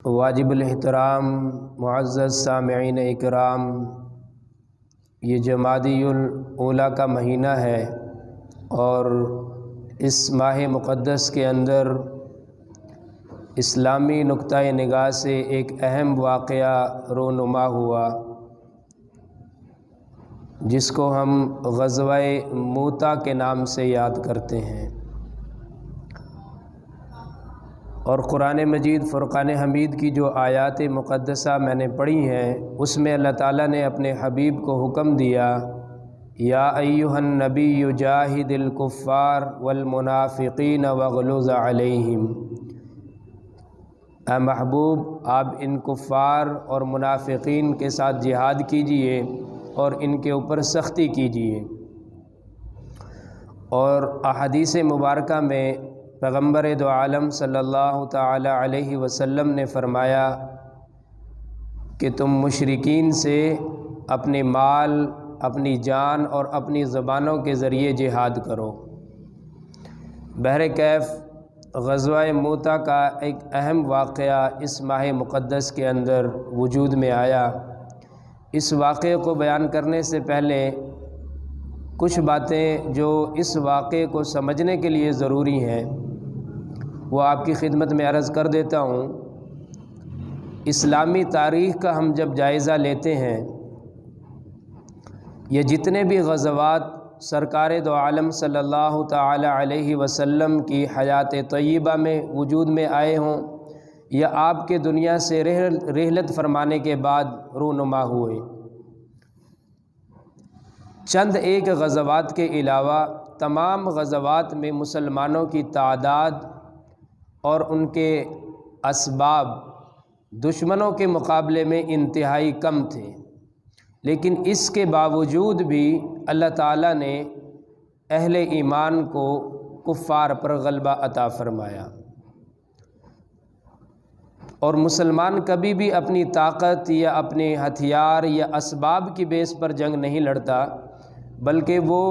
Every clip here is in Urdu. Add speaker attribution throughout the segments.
Speaker 1: واجب الاحترام معزز سامعین اکرام، یہ جمادی الاولیٰ کا مہینہ ہے اور اس ماہ مقدس کے اندر اسلامی نقطۂ نگاہ سے ایک اہم واقعہ رونما ہوا جس کو ہم غزوہ موتا کے نام سے یاد کرتے ہیں۔ اور قرآن مجید فرقان حمید کی جو آیات مقدسہ میں نے پڑھی ہیں اس میں اللہ تعالیٰ نے اپنے حبیب کو حکم دیا، یا ایھا النبی جاہد الکفار والمنافقین واغلظ علیہم، اے محبوب آپ ان کفار اور منافقین کے ساتھ جہاد کیجئے اور ان کے اوپر سختی کیجئے۔ اور احادیث مبارکہ میں پیغمبر دو عالم صلی اللہ تعالی علیہ وسلم نے فرمایا کہ تم مشرکین سے اپنے مال، اپنی جان اور اپنی زبانوں کے ذریعے جہاد کرو۔ بہرکیف غزوہ موتا کا ایک اہم واقعہ اس ماہ مقدس کے اندر وجود میں آیا۔ اس واقعے کو بیان کرنے سے پہلے کچھ باتیں جو اس واقعے کو سمجھنے کے لیے ضروری ہیں وہ آپ کی خدمت میں عرض کر دیتا ہوں۔ اسلامی تاریخ کا ہم جب جائزہ لیتے ہیں، یہ جتنے بھی غزوات سرکار دو عالم صلی اللہ تعالی علیہ وسلم کی حیات طیبہ میں وجود میں آئے ہوں یا آپ کے دنیا سے رحلت فرمانے کے بعد رونما ہوئے، چند ایک غزوات کے علاوہ تمام غزوات میں مسلمانوں کی تعداد اور ان کے اسباب دشمنوں کے مقابلے میں انتہائی کم تھے، لیکن اس کے باوجود بھی اللہ تعالیٰ نے اہل ایمان کو کفار پر غلبہ عطا فرمایا۔ اور مسلمان کبھی بھی اپنی طاقت یا اپنے ہتھیار یا اسباب کی بیس پر جنگ نہیں لڑتا، بلکہ وہ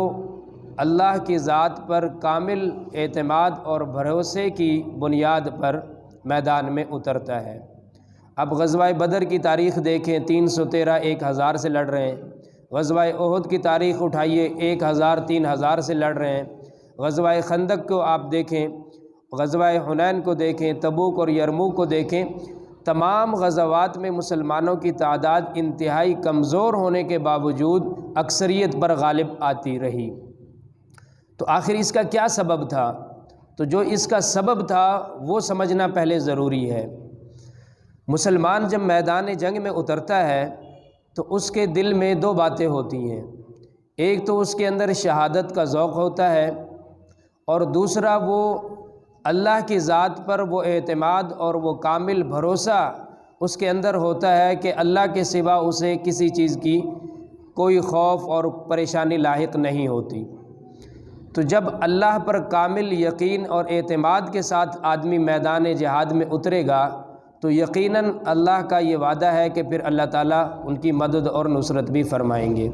Speaker 1: اللہ کی ذات پر کامل اعتماد اور بھروسے کی بنیاد پر میدان میں اترتا ہے۔ اب غزوہ بدر کی تاریخ دیکھیں، 313 1000 سے لڑ رہے ہیں۔ غزوہ احد کی تاریخ اٹھائیے، 1000 3000 سے لڑ رہے ہیں۔ غزوہ خندق کو آپ دیکھیں، غزوہ حنین کو دیکھیں، تبوک اور یرموک کو دیکھیں، تمام غزوات میں مسلمانوں کی تعداد انتہائی کمزور ہونے کے باوجود اکثریت پر غالب آتی رہی۔ تو آخر اس کا کیا سبب تھا؟ تو جو اس کا سبب تھا وہ سمجھنا پہلے ضروری ہے۔ مسلمان جب میدان جنگ میں اترتا ہے تو اس کے دل میں دو باتیں ہوتی ہیں، ایک تو اس کے اندر شہادت کا ذوق ہوتا ہے، اور دوسرا وہ اللہ کی ذات پر وہ اعتماد اور وہ کامل بھروسہ اس کے اندر ہوتا ہے کہ اللہ کے سوا اسے کسی چیز کی کوئی خوف اور پریشانی لاحق نہیں ہوتی۔ تو جب اللہ پر کامل یقین اور اعتماد کے ساتھ آدمی میدان جہاد میں اترے گا تو یقیناً اللہ کا یہ وعدہ ہے کہ پھر اللہ تعالیٰ ان کی مدد اور نصرت بھی فرمائیں گے۔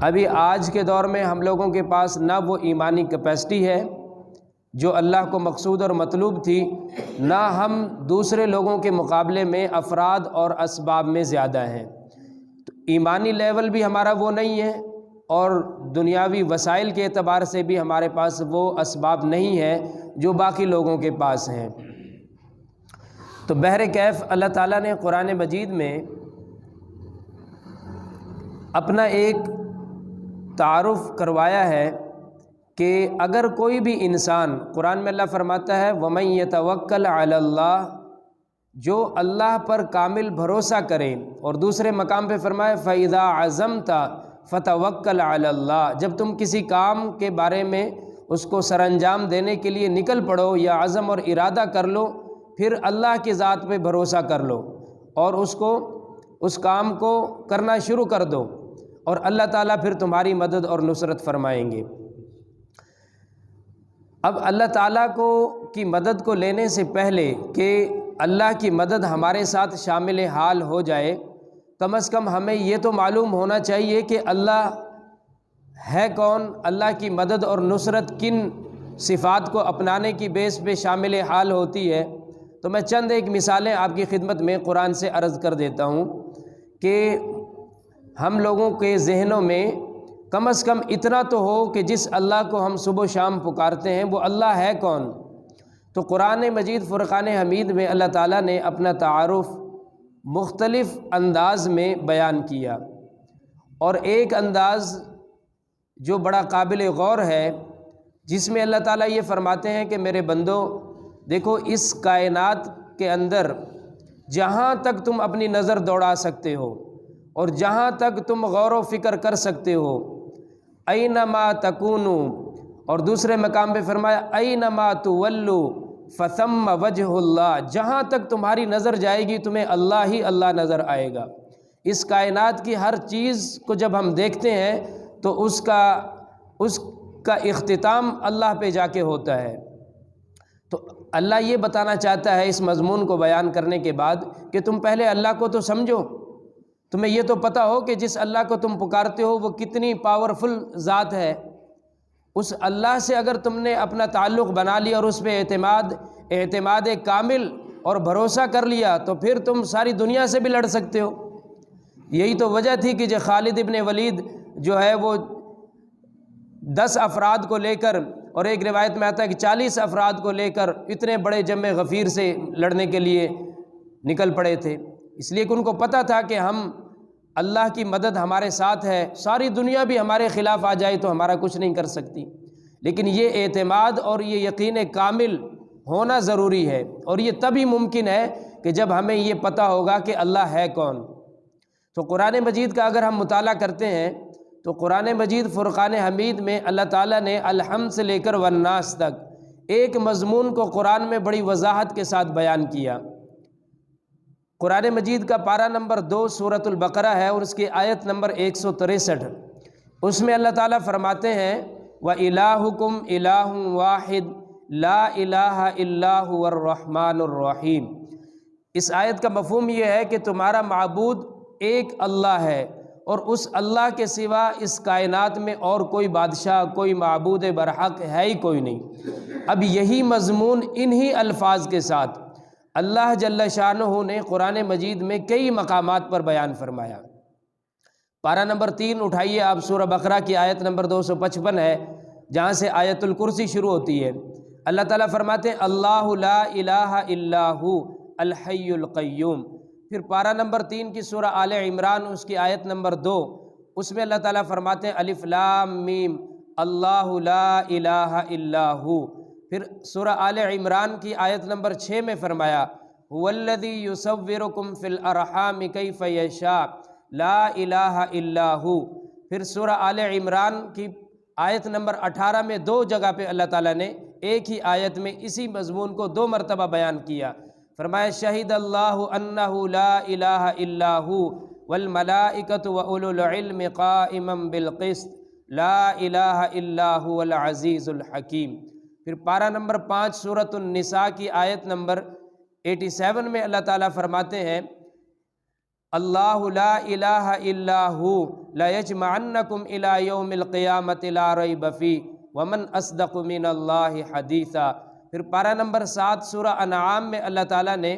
Speaker 1: ابھی آج کے دور میں ہم لوگوں کے پاس نہ وہ ایمانی کیپیسٹی ہے جو اللہ کو مقصود اور مطلوب تھی، نہ ہم دوسرے لوگوں کے مقابلے میں افراد اور اسباب میں زیادہ ہیں۔ تو ایمانی لیول بھی ہمارا وہ نہیں ہے اور دنیاوی وسائل کے اعتبار سے بھی ہمارے پاس وہ اسباب نہیں ہیں جو باقی لوگوں کے پاس ہیں۔ تو بہرکیف اللہ تعالیٰ نے قرآن مجید میں اپنا ایک تعارف کروایا ہے کہ اگر کوئی بھی انسان، قرآن میں اللہ فرماتا ہے وَمَن يَتَوَكَّلْ عَلَى اللَّهِ، جو اللہ پر کامل بھروسہ کرے، اور دوسرے مقام پہ فرمایا فَإِذَا عَزَمْتَ فَتَوَكَّلْ عَلَى اللَّهِ، جب تم کسی کام کے بارے میں اس کو سر انجام دینے کے لیے نکل پڑو یا عزم اور ارادہ کر لو، پھر اللہ کی ذات پہ بھروسہ کر لو اور اس کام کو کرنا شروع کر دو، اور اللہ تعالیٰ پھر تمہاری مدد اور نصرت فرمائیں گے۔ اب اللہ تعالیٰ کی مدد کو لینے سے پہلے کہ اللہ کی مدد ہمارے ساتھ شامل حال ہو جائے، کم از کم ہمیں یہ تو معلوم ہونا چاہیے کہ اللہ ہے کون، اللہ کی مدد اور نصرت کن صفات کو اپنانے کی بیس پہ شامل حال ہوتی ہے۔ تو میں چند ایک مثالیں آپ کی خدمت میں قرآن سے عرض کر دیتا ہوں کہ ہم لوگوں کے ذہنوں میں کم از کم اتنا تو ہو کہ جس اللہ کو ہم صبح و شام پکارتے ہیں وہ اللہ ہے کون؟ تو قرآن مجید فرقان حمید میں اللہ تعالیٰ نے اپنا تعارف مختلف انداز میں بیان کیا، اور ایک انداز جو بڑا قابل غور ہے جس میں اللہ تعالیٰ یہ فرماتے ہیں کہ میرے بندو دیکھو، اس کائنات کے اندر جہاں تک تم اپنی نظر دوڑا سکتے ہو اور جہاں تک تم غور و فکر کر سکتے ہو، اینما تکونو، اور دوسرے مقام پہ فرمایا اینما تولو فثم وجہ اللہ، جہاں تک تمہاری نظر جائے گی تمہیں اللہ ہی اللہ نظر آئے گا۔ اس کائنات کی ہر چیز کو جب ہم دیکھتے ہیں تو اس کا اختتام اللہ پہ جا کے ہوتا ہے۔ تو اللہ یہ بتانا چاہتا ہے اس مضمون کو بیان کرنے کے بعد کہ تم پہلے اللہ کو تو سمجھو، تمہیں یہ تو پتہ ہو کہ جس اللہ کو تم پکارتے ہو وہ کتنی پاورفل ذات ہے۔ اس اللہ سے اگر تم نے اپنا تعلق بنا لیا اور اس پہ اعتماد کامل اور بھروسہ کر لیا تو پھر تم ساری دنیا سے بھی لڑ سکتے ہو۔ یہی تو وجہ تھی کہ جو خالد ابن ولید جو ہے وہ 10 افراد کو لے کر، اور ایک روایت میں آتا ہے کہ 40 افراد کو لے کر اتنے بڑے جم غفیر سے لڑنے کے لیے نکل پڑے تھے، اس لیے کہ ان کو پتہ تھا کہ ہم اللہ کی مدد ہمارے ساتھ ہے، ساری دنیا بھی ہمارے خلاف آ جائے تو ہمارا کچھ نہیں کر سکتی۔ لیکن یہ اعتماد اور یہ یقین کامل ہونا ضروری ہے، اور یہ تبھی ممکن ہے کہ جب ہمیں یہ پتہ ہوگا کہ اللہ ہے کون۔ تو قرآن مجید کا اگر ہم مطالعہ کرتے ہیں تو قرآن مجید فرقان حمید میں اللہ تعالیٰ نے الحمد سے لے کر والناس تک ایک مضمون کو قرآن میں بڑی وضاحت کے ساتھ بیان کیا۔ قرآن مجید کا پارہ نمبر 2 سورۃ البقرہ ہے اور اس کی آیت نمبر 163، اس میں اللہ تعالیٰ فرماتے ہیں وَإِلَٰهُكُمْ إِلَٰهٌ وَاحِدٌ لَا إِلَٰهَ إِلَّا هُوَ الرَّحْمَٰنُ الرَّحِيمُ۔ اس آیت کا مفہوم یہ ہے کہ تمہارا معبود ایک اللہ ہے اور اس اللہ کے سوا اس کائنات میں اور کوئی بادشاہ، کوئی معبود برحق ہے ہی کوئی نہیں۔ اب یہی مضمون انہی الفاظ کے ساتھ اللہ جل شانہ نے قرآن مجید میں کئی مقامات پر بیان فرمایا۔ پارہ نمبر 3 اٹھائیے آپ، سورہ بقرہ کی آیت نمبر 255 ہے، جہاں سے آیت الکرسی شروع ہوتی ہے۔ اللہ تعالیٰ فرماتے ہیں اللہ لا الہ الا ہو الحی القیوم۔ پھر پارہ نمبر 3 کی سورہ آل عمران اس کی آیت نمبر 2، اس میں اللہ تعالیٰ فرماتے ہیں الف لام میم اللہ لا الہ الا ہو۔ پھر سورہ آل عمران کی آیت نمبر 6 میں فرمایا هو الذی یصورکم فی الارحام کیف یشاء لا الہ الا ہو۔ پھر سورہ آل عمران کی آیت نمبر 18 میں 2 جگہ پہ اللہ تعالیٰ نے ایک ہی آیت میں اسی مضمون کو 2 مرتبہ بیان کیا۔ فرمایا شہد اللہ انہ لا الہ الا ہو والملائکۃ واولو العلم قائما بالقسط لا الہ الا هو العزیز الحکیم۔ پھر پارہ نمبر 5 سورۃ النساء کی آیت نمبر 87 میں اللہ تعالیٰ فرماتے ہیں اللہ لا الہ الا ہو لیجمعنکم الی یوم القیامۃ لا ریب فیہ ومن اصدق من اللہ حدیثا۔ پھر پارہ نمبر 7 سورہ انعام میں اللہ تعالیٰ نے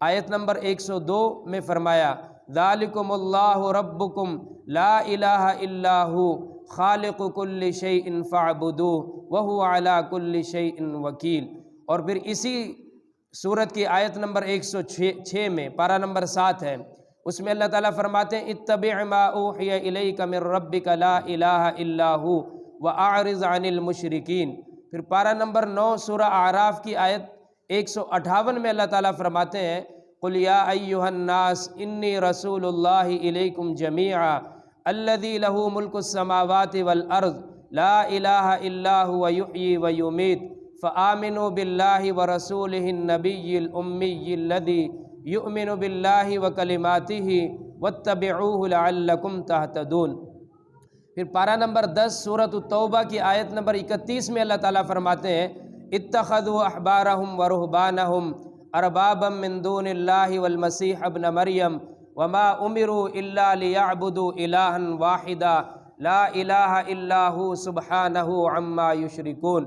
Speaker 1: آیت نمبر 102 میں فرمایا ذالکم اللہ ربکم لا الہ الا ہو خالق کل شیء فاعبدوہ وہو علی کل شیء وکیل۔ اور پھر اسی سورت کی آیت نمبر 106 میں پارہ نمبر 7 ہے، اس میں اللہ تعالیٰ فرماتے ہیں اتبع ما اوحی الیک من ربک لا الہ الا ہو واعرض عن المشرکین۔ پھر پارہ نمبر 9 سورہ اعراف کی آیت 158 میں اللہ تعالیٰ فرماتے ہیں قل یا ایہا الناس انی رسول اللہ الیکم جمیعا الذی لہ ملک السماوات والارض لا الہ الا هو یحیی ویمیت فآمنوا باللہ ورسولہ النبی الامی الذی یؤمن باللہ وکلماتہ واتبعوہ لعلکم تہتدون۔ پھر پارہ نمبر 10 سورۃ التوبہ کی آیت نمبر 31 میں اللہ تعالیٰ فرماتے ہیں اتخذوا احبارہم ورہبانہم اربابا من دون اللہ والمسیح ابن مریم وما امروا الا لیعبدوا الہا واحدا لا الہ الا ہو سبحانہ عما یشرکون۔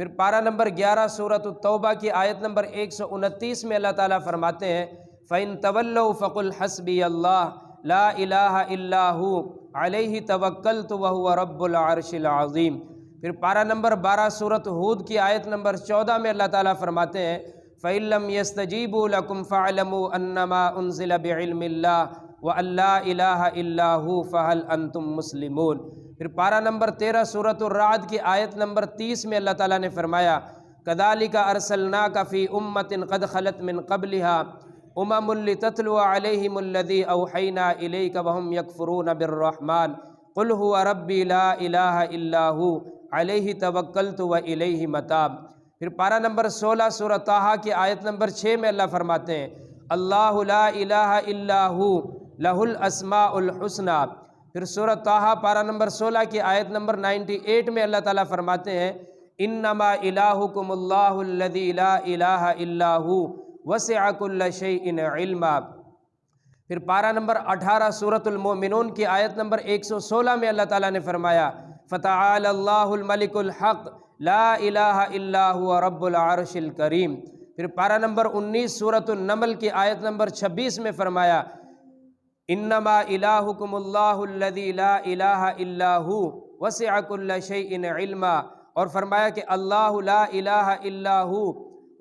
Speaker 1: پھر پارہ نمبر 11 سورۃ التوبہ کی آیت نمبر 129 میں اللہ تعالیٰ فرماتے ہیں فَإِن تَوَلَّوْا فَقُلْ حَسْبِيَ اللَّهُ لَا إِلَٰهَ إِلَّا هُوَ عَلَيْهِ تَوَكَّلْتُ وَهُوَ رَبُّ الْعَرْشِ الْعَظِيمِ۔ پھر پارہ نمبر 12 سورۃ ہود کی آیت نمبر 14 میں اللہ تعالیٰ فرماتے ہیں فَإِن لَّمْ يَسْتَجِيبُوا لَكُمْ فَاعْلَمُوا أَنَّمَا أُنزِلَ بِعِلْمِ اللَّهِ وَأَن لَّا إِلَٰهَ إِلَّا هُوَ فَهَلْ أَنتُم مُّسْلِمُونَ۔ پھر پارہ نمبر 13 سورۃ الرعد کی آیت نمبر 30 میں اللہ تعالیٰ نے فرمایا كَذَلِكَ أَرْسَلْنَاكَ فِي أُمَّةٍ قَدْ خَلَتْ مِن قَبْلِهَا أُمَمٌ لِتَتْلُوَ عَلَيْهِمُ الَّذِي أَوْحَيْنَا إِلَيْكَ وَهُمْ يَكْفُرُونَ بِالرَّحْمَٰنِ قُلْ هُوَ رَبِّي لَا إِلَٰهَ إِلَّا هُوَ عَلَيْهِ تَوَكَّلْتُ وَإِلَيْهِ مَتَابِ۔ پھر پارہ نمبر 16 سورۃ طٰہٰ کی آیت نمبر 6 میں اللہ فرماتے ہیں اللہ لا الہ الا ہو لہ الاسماء الحسنی۔ پھر سورۃ طٰہٰ پارہ نمبر 16 کی آیت نمبر 98 میں اللہ تعالیٰ فرماتے ہیں انما الہکم اللہ الذی لا الہ الا ہو وسع کل شیء علما۔ پھر پارہ نمبر 18 سورۃ المؤمنون کی آیت نمبر 116 میں اللہ تعالیٰ نے فرمایا فتعالی اللہ الملک الحق لا الہ الا هو رب العرش الکریم۔ پھر پارہ نمبر 19 سورۃ النمل کی آیت نمبر 26 میں فرمایا انما الہکم اللہ الذی لا الہ الا ہو وسع کل شیء علما، اور فرمایا کہ اللہ لا الہ الا ہو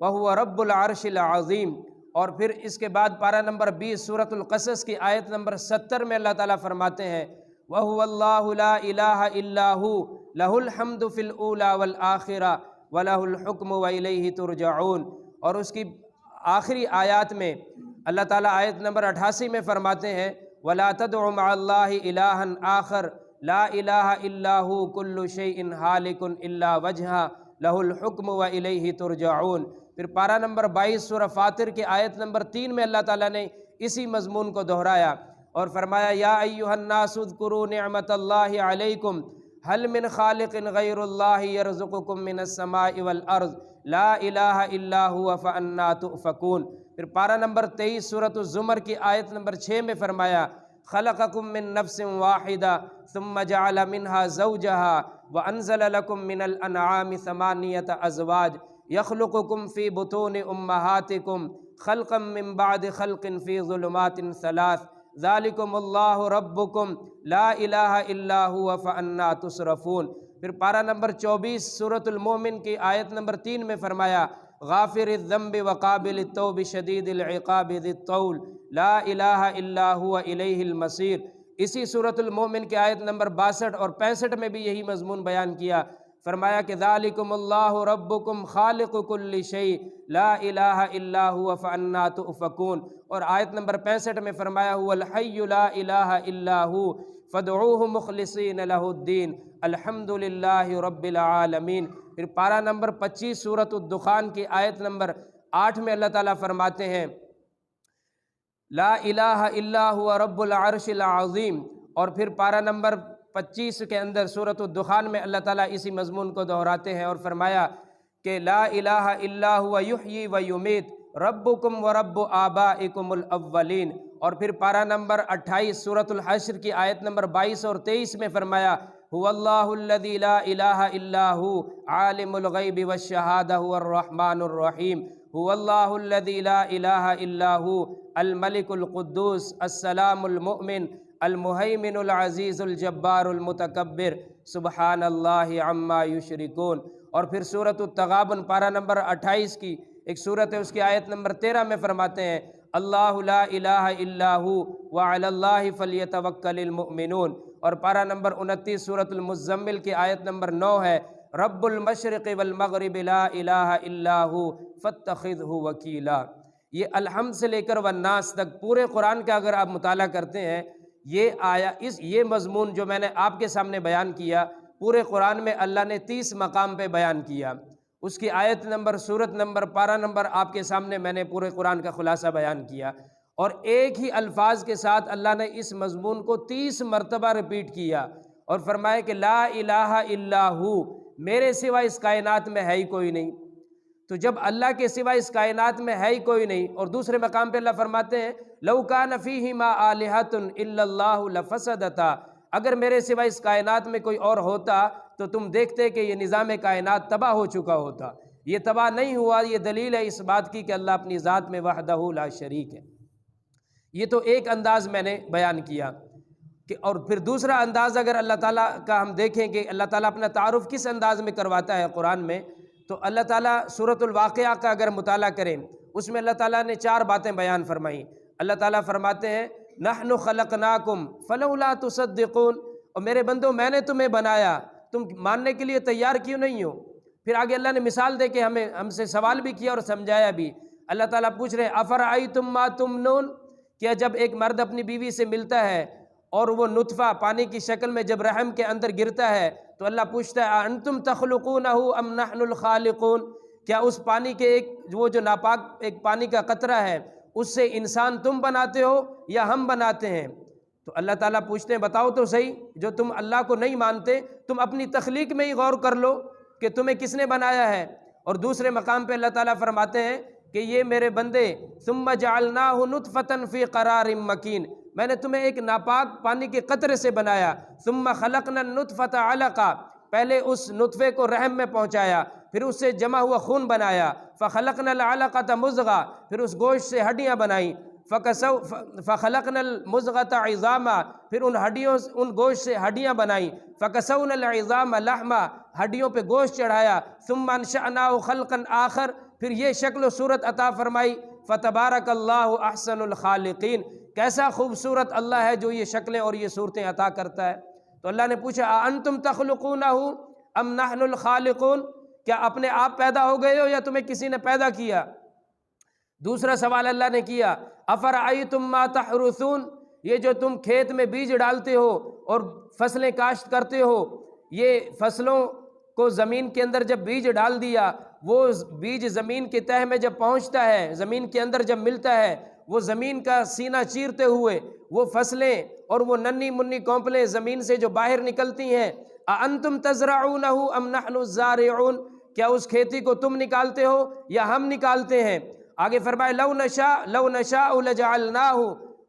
Speaker 1: وہو رب العرش العظیم۔ اور پھر اس کے بعد پارہ نمبر 20 سورۃ القصص کی آیت نمبر 70 میں اللہ تعالیٰ فرماتے ہیں وَهُوَ اللَّهُ لَا إِلَٰهَ إِلَّا هُوَ لَهُ الْحَمْدُ فِي الْأُولَىٰ وَالْآخِرَةِ وَلَهُ الْحُكْمُ وَإِلَيْهِ تُرْجَعُونَ۔ اور اس کی آخری آیات میں اللہ تعالیٰ آیت نمبر 88 میں فرماتے ہیں وَلَا تَدْعُ مَعَ اللَّهِ إِلَٰهًا آخَرَ لَا إِلَٰهَ إِلَّا هُوَ كُلُّ شَيْءٍ هَالِكٌ إِلَّا وَجْهَهُ لَهُ الْحُكْمُ وَإِلَيْهِ تُرْجَعُونَ۔ پھر پارہ نمبر 22 سورہ فاطر کے آیت نمبر 3 میں اللہ تعالیٰ نے اسی مضمون کو دہرایا اور فرمایا یا ایھا الناس اذکروا نعمت اللہ علیکم هل من خالق غیر اللہ یرزقکم من السماء والارض لا الہ الا هو فانا تؤفکون۔ پھر پارہ نمبر 23 سورۃ الزمر کی آیت نمبر 6 میں فرمایا خلقکم من نفس واحدہ ثم جعل منها زوجها وانزل لکم من الانعام ثمانیۃ ازواج یخلقکم فی بطون امہاتکم خلقا من بعد خلق فی ظلمات ثلاث ذالکم اللہ ربکم لا الہ الا ہوا فانا تصرفون۔ پھر پارہ نمبر 24 سورۃ المومن کی آیت نمبر 3 میں فرمایا غافر الذنب وقابل التوب شدید العقاب ذی الطول لا الہ الا ہوا الیہ المصیر۔ اسی سورۃ المومن کی آیت نمبر 62 اور 65 میں بھی یہی مضمون بیان کیا، فرمایا کہ ذالکم اللہ ربکم خالق کل شیء لا الہ الا ہوا فانا تؤفکون۔ اور آیت نمبر 65 میں فرمایا هو الحی لا الہ الا ہو فادعوہ مخلصین لہ الدین الحمد للہ رب العالمین۔ پھر پارہ نمبر 25 سورۃ الدخان کی آیت نمبر 8 میں اللہ تعالیٰ فرماتے ہیں لا الہ الا ہوا رب العرش العظیم۔ اور پھر پارہ نمبر 25 کے اندر سورۃ الدخان میں اللہ تعالیٰ اسی مضمون کو دہراتے ہیں اور فرمایا کہ لا الہ الا هو یحیی و یمیت ربکم و رب آبائکم الاولین۔ اور پھر پارہ نمبر 28 سورۃ الحشر کی آیت نمبر 22 اور 23 میں فرمایا هو اللہ الذی لا الہ الا هو عالم الغیب والشہادہ هو الرحمن الرحیم هو اللہ الذی لا الہ الا هو الملک القدوس السلام المؤمن المہیمن العزیز الجبار المتکبر سبحان اللہ عما یشرکون۔ اور پھر سورۃ التغابن پارہ نمبر 28 کی ایک سورت ہے، اس کی آیت نمبر 13 میں فرماتے ہیں اللہ لا الہ الا ہو وعلی اللہ فلیتوکل المؤمنون۔ اور پارہ نمبر 29 سورۃ المزمل کی آیت نمبر 9 ہے رب المشرق والمغرب لا الہ الا ہو فاتخذہ وکیلا۔ یہ الحمد سے لے کر والناس تک پورے قرآن کا اگر آپ مطالعہ کرتے ہیں یہ مضمون جو میں نے آپ کے سامنے بیان کیا پورے قرآن میں اللہ نے 30 مقام پہ بیان کیا۔ اس کی آیت نمبر سورت نمبر پارہ نمبر آپ کے سامنے میں نے پورے قرآن کا خلاصہ بیان کیا، اور ایک ہی الفاظ کے ساتھ اللہ نے اس مضمون کو 30 مرتبہ ریپیٹ کیا اور فرمایا کہ لا الہ الا ہو، میرے سوا اس کائنات میں ہے ہی کوئی نہیں۔ تو جب اللہ کے سوا اس کائنات میں ہے ہی کوئی نہیں، اور دوسرے مقام پہ اللہ فرماتے ہیں لو کان فیہما آلہۃ الا اللہ لفسدتا، اگر میرے سوا اس کائنات میں کوئی اور ہوتا تو تم دیکھتے کہ یہ نظام کائنات تباہ ہو چکا ہوتا، یہ تباہ نہیں ہوا۔ یہ دلیل ہے اس بات کی کہ اللہ اپنی ذات میں وحدہ لا شریک ہے۔ یہ تو ایک انداز میں نے بیان کیا کہ، اور پھر دوسرا انداز اگر اللہ تعالیٰ کا ہم دیکھیں کہ اللہ تعالیٰ اپنا تعارف کس انداز میں کرواتا ہے قرآن میں، تو اللہ تعالیٰ سورۃ الواقعہ کا اگر مطالعہ کریں، اس میں اللہ تعالیٰ نے 4 باتیں بیان فرمائیں۔ اللہ تعالیٰ فرماتے ہیں نحن خلقناکم فلولا تصدقون، اور میرے بندو میں نے تمہیں بنایا، تم ماننے کے لیے تیار کیوں نہیں ہو؟ پھر آگے اللہ نے مثال دے کے ہم سے سوال بھی کیا اور سمجھایا بھی۔ اللہ تعالیٰ پوچھ رہے ہیں افرأیتم ما تمنون، کیا جب ایک مرد اپنی بیوی سے ملتا ہے اور وہ نطفہ پانی کی شکل میں جب رحم کے اندر گرتا ہے تو اللہ پوچھتا ہے انتم تخلقونہ ام نحن الخالقون، کیا اس پانی کے وہ جو ناپاک ایک پانی کا قطرہ ہے اس سے انسان تم بناتے ہو یا ہم بناتے ہیں؟ تو اللہ تعالیٰ پوچھتے ہیں بتاؤ تو صحیح، جو تم اللہ کو نہیں مانتے تم اپنی تخلیق میں ہی غور کر لو کہ تمہیں کس نے بنایا ہے۔ اور دوسرے مقام پہ اللہ تعالیٰ فرماتے ہیں کہ یہ میرے بندے ثم جعلناہ نطفۃ فی قرار مکین، میں نے تمہیں ایک ناپاک پانی کے قطرے سے بنایا، ثم خلقنا النطفۃ علقہ، پہلے اس نطفے کو رحم میں پہنچایا، پھر اس سے جمع ہوا خون بنایا، فخلقنا العلقۃ مضغہ، پھر اس گوشت سے ہڈیاں بنائیں، فخلقنا المضغۃ عظاما، پھر ان گوشت سے ہڈیاں بنائیں، فکسونا العظام لحما، ہڈیوں پہ گوشت چڑھایا، ثم انشأناہ خلقا آخر، پھر یہ شکل و صورت عطا فرمائی، فتبارک اللہ احسن الخالقین، کیسا خوبصورت اللہ ہے جو یہ شکلیں اور یہ صورتیں عطا کرتا ہے۔ تو اللہ نے پوچھا اانتم تخلقونہ ام نحن الخالقون، کیا اپنے آپ پیدا ہو گئے ہو یا تمہیں کسی نے پیدا کیا؟ دوسرا سوال اللہ نے کیا افرأیتم ما تحرثون، یہ جو تم کھیت میں بیج ڈالتے ہو اور فصلیں کاشت کرتے ہو، یہ فصلوں کو زمین کے اندر جب بیج ڈال دیا، وہ بیج زمین کے تہہ میں جب پہنچتا ہے، زمین کے اندر جب ملتا ہے، وہ زمین کا سینہ چیرتے ہوئے وہ فصلیں اور وہ ننھی منی کونپلیں زمین سے جو باہر نکلتی ہیں، اانتم تزرعونہ ام نحن الزارعون، کیا اس کھیتی کو تم نکالتے ہو یا ہم نکالتے ہیں؟ آگے فرمائے لو نشاء لجعلناہ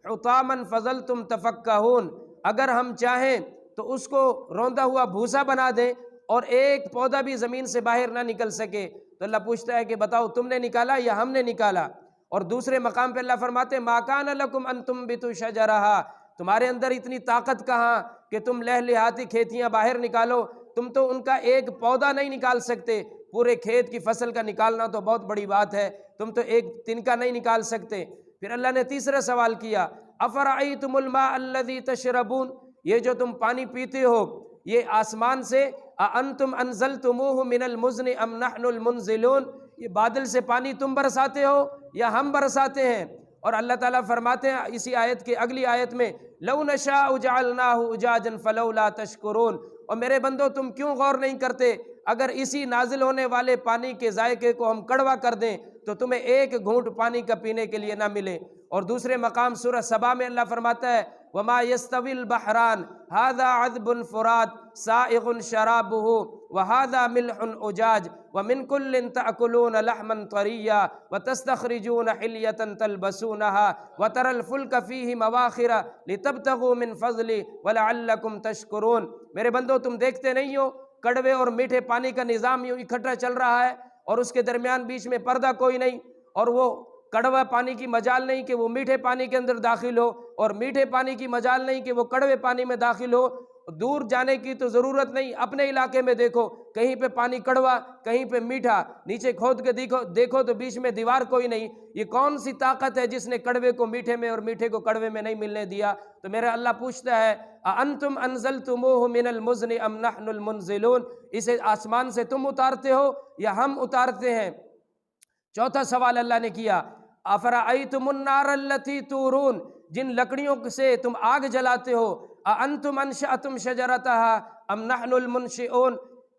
Speaker 1: حطاما فظلتم تفکہون، اگر ہم چاہیں تو اس کو روندا ہوا بھوسا بنا دیں اور ایک پودا بھی زمین سے باہر نہ نکل سکے۔ تو اللہ پوچھتا ہے کہ بتاؤ تم نے نکالا یا ہم نے نکالا؟ اور دوسرے مقام پہ اللہ فرماتے ہیں ما کان لکم ان تنبتوا شجرہا، تمہارے اندر اتنی طاقت کہاں کہ تم لہلہاتی کھیتیاں باہر نکالو، تم تو ان کا ایک پودا نہیں نکال سکتے، پورے کھیت کی فصل کا نکالنا تو بہت بڑی بات ہے، تم تو ایک تنکا نہیں نکال سکتے۔ پھر اللہ نے تیسرا سوال کیا افرأیتم الماء الذی تشربون، یہ جو تم پانی پیتے ہو یہ آسمان سے، اانتم انزلتموہ من المزن ام نحن المنزلون، یہ بادل سے پانی تم برساتے ہو یا ہم برساتے ہیں؟ اور اللہ تعالیٰ فرماتے ہیں اسی آیت کے اگلی آیت میں لو نشاء جعلناہ اجاجا فلولا تشکرون، اور میرے بندو تم کیوں غور نہیں کرتے، اگر اسی نازل ہونے والے پانی کے ذائقے کو ہم کڑوا کر دیں تو تمہیں ایک گھونٹ پانی کا پینے کے لیے نہ ملے۔ اور دوسرے مقام سورہ سبا میں اللہ فرماتا ہے وما يستوي البحران هذا عذب فرات سائغ شرابه وهذا ملح أجاج ومن كل تأكلون لحما طريا وتستخرجون حلية تلبسونها وترى الفلك فيه مواخر لتبتغوا من فضله ولعلكم تشكرون، میرے بندو تم دیکھتے نہیں ہو کڑوے اور میٹھے پانی کا نظام یوں اکٹھا چل رہا ہے اور اس کے درمیان بیچ میں پردہ کوئی نہیں، اور وہ کڑوا پانی کی مجال نہیں کہ وہ میٹھے پانی کے اندر داخل ہو، اور میٹھے پانی کی مجال نہیں کہ وہ کڑوے پانی میں داخل ہو۔ دور جانے کی تو ضرورت نہیں، اپنے علاقے میں دیکھو کہیں پہ پانی کڑوا کہیں پہ میٹھا، نیچے کھود کے دیکھو تو بیچ میں دیوار کوئی نہیں۔ یہ کون سی طاقت ہے جس نے کڑوے کو میٹھے میں اور میٹھے کو کڑوے میں نہیں ملنے دیا؟ تو میرا اللہ پوچھتا ہے اانتم انزلتموہ من المزن ام نحن المنزلون، اسے آسمان سے تم اتارتے ہو یا ہم اتارتے ہیں؟ چوتھا سوال اللہ نے کیا افرأیتم النار التی تورون، جن لکڑیوں سے تم آگ جلاتے ہو، اانتم انشأتم شجرتہا ام نحن المنشئون،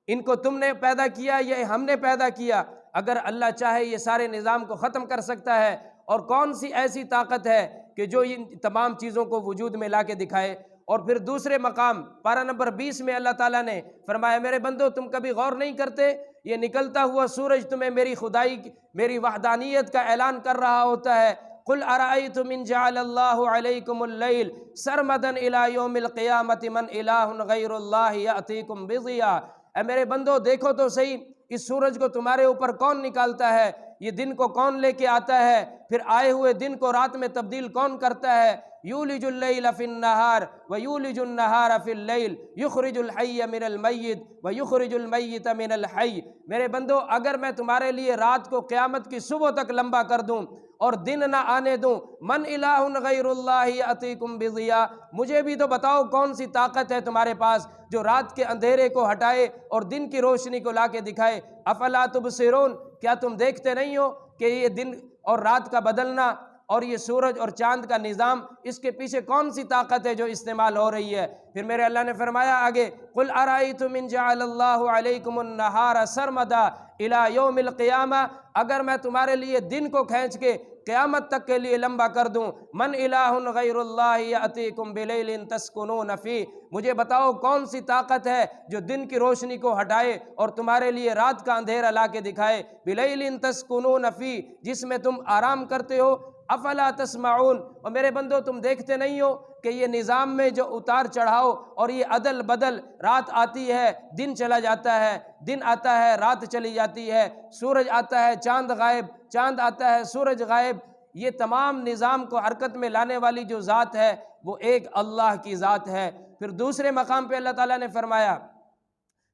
Speaker 1: ان کو تم نے پیدا کیا یا ہم نے پیدا کیا؟ اگر اللہ چاہے یہ سارے نظام کو ختم کر سکتا ہے، اور کون سی ایسی طاقت ہے کہ جو ان تمام چیزوں کو وجود میں لا کے دکھائے؟ اور پھر دوسرے مقام پارہ نمبر 20 میں اللہ تعالیٰ نے فرمایا میرے بندو تم کبھی غور نہیں کرتے، یہ نکلتا ہوا سورج تمہیں میری خدائی میری وحدانیت کا اعلان کر رہا ہوتا ہے، قل ارأیتم ان جعل اللہ علیکم اللیل سرمدا الی یوم القیامۃ من الہ غیر اللہ یأتیکم بضیاء، اے میرے بندو دیکھو تو صحیح اس سورج کو تمہارے اوپر کون نکالتا ہے، یہ دن کو کون لے کے آتا ہے، پھر آئے ہوئے دن کو رات میں تبدیل کون کرتا ہے، یولج اللیل فی النہار ویولج النہار فی اللیل یخرج الحی من المیت ویخرج المیت من الحی۔ میرے بندو اگر میں تمہارے لیے رات کو قیامت کی صبح تک لمبا کر دوں اور دن نہ آنے دوں، من الہ غیر اللہ یأتیکم بضیاء، مجھے بھی تو بتاؤ کون سی طاقت ہے تمہارے پاس جو رات کے اندھیرے کو ہٹائے اور دن کی روشنی کو لا کے دکھائے۔ افلا تبصرون، کیا تم دیکھتے نہیں ہو کہ یہ دن اور رات کا بدلنا اور یہ سورج اور چاند کا نظام، اس کے پیچھے کون سی طاقت ہے جو استعمال ہو رہی ہے؟ پھر میرے اللہ نے فرمایا آگے، قل ارأیتم ان جعل اللہ علیکم النہار سرمدا الی یوم القیامہ، اگر میں تمہارے لیے دن کو کھینچ کے قیامت تک کے لیے لمبا کر دوں، من الہ غیر اللہ یأتیکم بلیل تسکنون فیہ، مجھے بتاؤ کون سی طاقت ہے جو دن کی روشنی کو ہٹائے اور تمہارے لیے رات کا اندھیرا لا کے دکھائے، بلیل تسکنون فیہ، جس میں تم آرام کرتے ہو، افلا تسمعون، اور میرے بندو تم دیکھتے نہیں ہو کہ یہ نظام میں جو اتار چڑھاؤ اور یہ عدل بدل، رات آتی ہے دن چلا جاتا ہے، دن آتا ہے رات چلی جاتی ہے، سورج آتا ہے چاند غائب، چاند آتا ہے سورج غائب، یہ تمام نظام کو حرکت میں لانے والی جو ذات ہے وہ ایک اللہ کی ذات ہے۔ پھر دوسرے مقام پہ اللہ تعالیٰ نے فرمایا،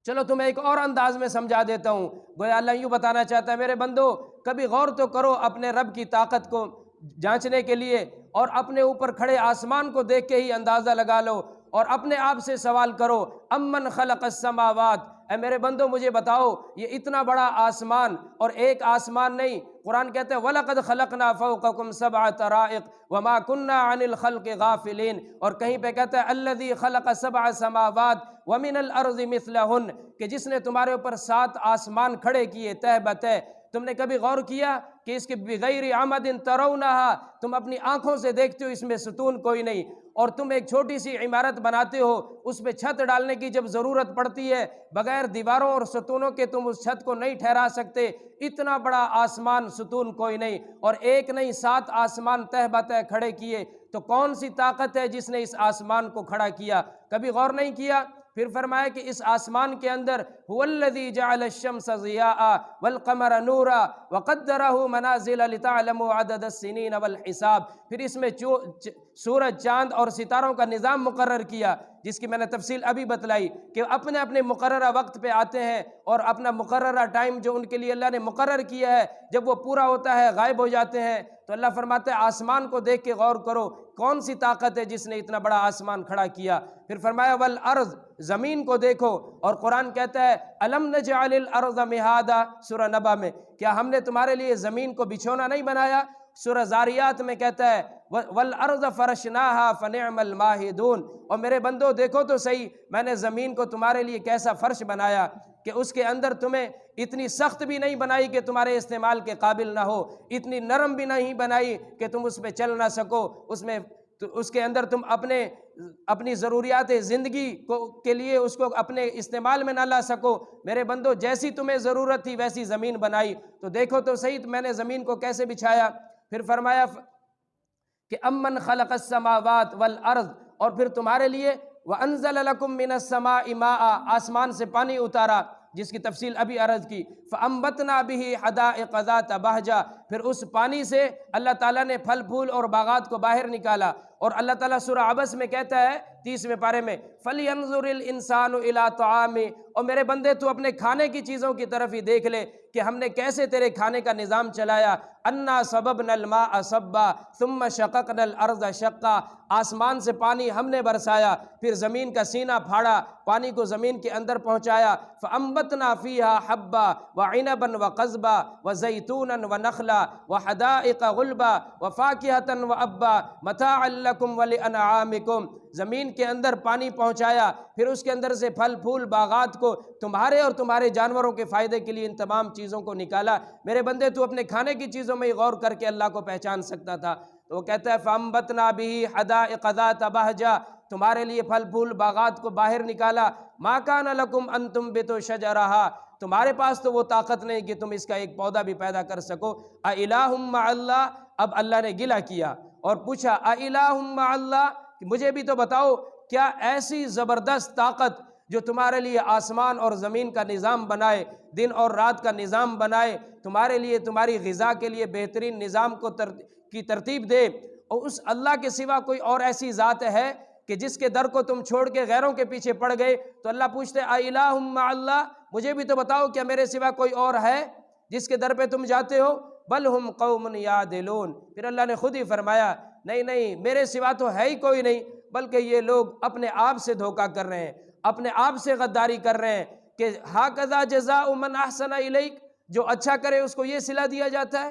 Speaker 1: چلو تمہیں ایک اور انداز میں سمجھا دیتا ہوں، گویا اللہ یوں بتانا چاہتا ہے میرے بندو کبھی غور تو کرو اپنے رب کی طاقت کو جانچنے کے لیے، اور اپنے اوپر کھڑے آسمان کو دیکھ کے ہی اندازہ لگا لو اور اپنے آپ سے سوال کرو، امن خلق السماوات، اے میرے بندو مجھے بتاؤ یہ اتنا بڑا آسمان، اور ایک آسمان نہیں، قرآن کہتے ہیں وَلَقَدْ خَلَقْنَا فَوْقَكُمْ سَبْعَ طَرَائِقَ وَمَا كُنَّا عَنِ الْخَلْقِ غَافِلِينَ، اور کہیں پہ کہتا ہے الَّذِي خَلَقَ سَبْعَ سَمَاوَاتٍ وَمِنَ الْأَرْضِ مِثْلَهُنَّ، کہ جس نے تمہارے اوپر 7 آسمان کھڑے کیے تہ بتہ۔ تم نے کبھی غور کیا کہ اس کے بغیر عمد ترونہا، تم اپنی آنکھوں سے دیکھتے ہو اس میں ستون کوئی نہیں، اور تم ایک چھوٹی سی عمارت بناتے ہو، اس پہ چھت ڈالنے کی جب ضرورت پڑتی ہے بغیر دیواروں اور ستونوں کے تم اس چھت کو نہیں ٹھہرا سکتے، اتنا بڑا آسمان ستون کوئی نہیں، اور ایک نہیں 7 آسمان تہ بتہ کھڑے کیے، تو کون سی طاقت ہے جس نے اس آسمان کو کھڑا کیا؟ کبھی غور نہیں کیا؟ پھر فرمایا کہ اس آسمان کے اندر هو الذی جعل الشمس ضیاء والقمر نورا وقدرہ منازل لتعلموا عدد السنین والحساب، پھر اس میں سورج چاند اور ستاروں کا نظام مقرر کیا جس کی میں نے تفصیل ابھی بتلائی کہ اپنے اپنے مقررہ وقت پہ آتے ہیں اور اپنا مقررہ ٹائم جو ان کے لیے اللہ نے مقرر کیا ہے جب وہ پورا ہوتا ہے غائب ہو جاتے ہیں۔ تو اللہ فرماتا ہے آسمان کو دیکھ کے غور کرو کون سی طاقت ہے جس نے اتنا بڑا آسمان کھڑا کیا۔ پھر فرمایا والارض، زمین کو دیکھو، اور قرآن کہتا ہے الم نجعل الارض مہادا، سورہ نبا میں، کیا ہم نے تمہارے لیے زمین کو بچھونا نہیں بنایا؟ سورہ زاریات میں کہتا ہے والارض فرشناہا فنعم الماہدون، اور میرے بندو دیکھو تو صحیح میں نے زمین کو تمہارے لیے کیسا فرش بنایا کہ اس کے اندر تمہیں اتنی سخت بھی نہیں بنائی کہ تمہارے استعمال کے قابل نہ ہو، اتنی نرم بھی نہیں بنائی کہ تم اس پہ چل نہ سکو، اس کے اندر تم اپنی ضروریات زندگی کے لیے اس کو اپنے استعمال میں نہ لا سکو۔ میرے بندو جیسی تمہیں ضرورت تھی ویسی زمین بنائی، تو دیکھو تو صحیح میں نے زمین کو کیسے بچھایا۔ پھر فرمایا کہ امن خلق السماوات والارض، اور پھر تمہارے لیے وانزل لکم من السماء ماء، آسمان سے پانی اتارا جس کی تفصیل ابھی عرض کی، فانبتنا به حدائق ذات بہجہ، پھر اس پانی سے اللہ تعالیٰ نے پھل پھول اور باغات کو باہر نکالا۔ اور اللہ تعالیٰ سورہ عبس میں کہتا ہے 30ویں پارے میں فَلْيَنظُرِ الْإِنسَانُ إِلَىٰ طَعَامِهِ، اور میرے بندے تو اپنے کھانے کی چیزوں کی طرف ہی دیکھ لے کہ ہم نے کیسے تیرے کھانے کا نظام چلایا۔ اَنَّا صَبَبْنَا الْمَاءَ صَبًّا ثُمَّ شَقَقْنَا الْأَرْضَ شَقًّا، آسمان سے پانی ہم نے برسایا، پھر زمین کا سینہ پھاڑا، پانی کو زمین کے اندر پہنچایا، فَأَنبَتْنَا فِيهَا حَبًّا وَعِنَبًا وَقَضْبًا وَزَيْتُونًا وَنَخْلًا وَحَدَائِقَ غُلْبًا وَفَاكِهَةً وَأَبًّا مَتَاعًا لَكُمْ وَلِأَنْعَامِكُمْ، زمین کے اندر پانی پہنچایا، پھر اس کے اندر سے پھل پھول باغات کو تمہارے اور تمہارے جانوروں کے فائدے کے لیے ان تمام چیزوں کو نکالا۔ میرے بندے تو اپنے کھانے کی چیزوں میں غور کر کے اللہ کو پہچان سکتا تھا۔ تو وہ کہتا ہے فَأَنبَتْنَا بِهِ حَدَائِقَ ذَاتَ بَهْجَةٍ، تمہارے لیے پھل پھول باغات کو باہر نکالا، مَا كَانَ لَكُمْ أَن تُنبِتُوا شَجَرَهَا، تمہارے پاس تو وہ طاقت نہیں کہ تم اس کا ایک پودا بھی پیدا کر سکو۔ اِلٰہٌ مع اللہ، اب اللہ نے گلہ کیا اور پوچھا اِلٰہٌ مع اللہ، کہ مجھے بھی تو بتاؤ کیا ایسی زبردست طاقت جو تمہارے لیے آسمان اور زمین کا نظام بنائے، دن اور رات کا نظام بنائے، تمہارے لیے تمہاری غذا کے لیے بہترین نظام کی ترتیب دے، اور اس اللہ کے سوا کوئی اور ایسی ذات ہے کہ جس کے در کو تم چھوڑ کے غیروں کے پیچھے پڑ گئے؟ تو اللہ پوچھتے اِلٰہٌ مع اللہ، مجھے بھی تو بتاؤ کیا میرے سوا کوئی اور ہے جس کے در پہ تم جاتے ہو؟ بل ہم قوم یعدلون، پھر اللہ نے خود ہی فرمایا نہیں نہیں، میرے سوا تو ہے ہی کوئی نہیں، بلکہ یہ لوگ اپنے آپ سے دھوکہ کر رہے ہیں، اپنے آپ سے غداری کر رہے ہیں کہ ھکذا جزاء من احسن الیک، جو اچھا کرے اس کو یہ صلہ دیا جاتا ہے۔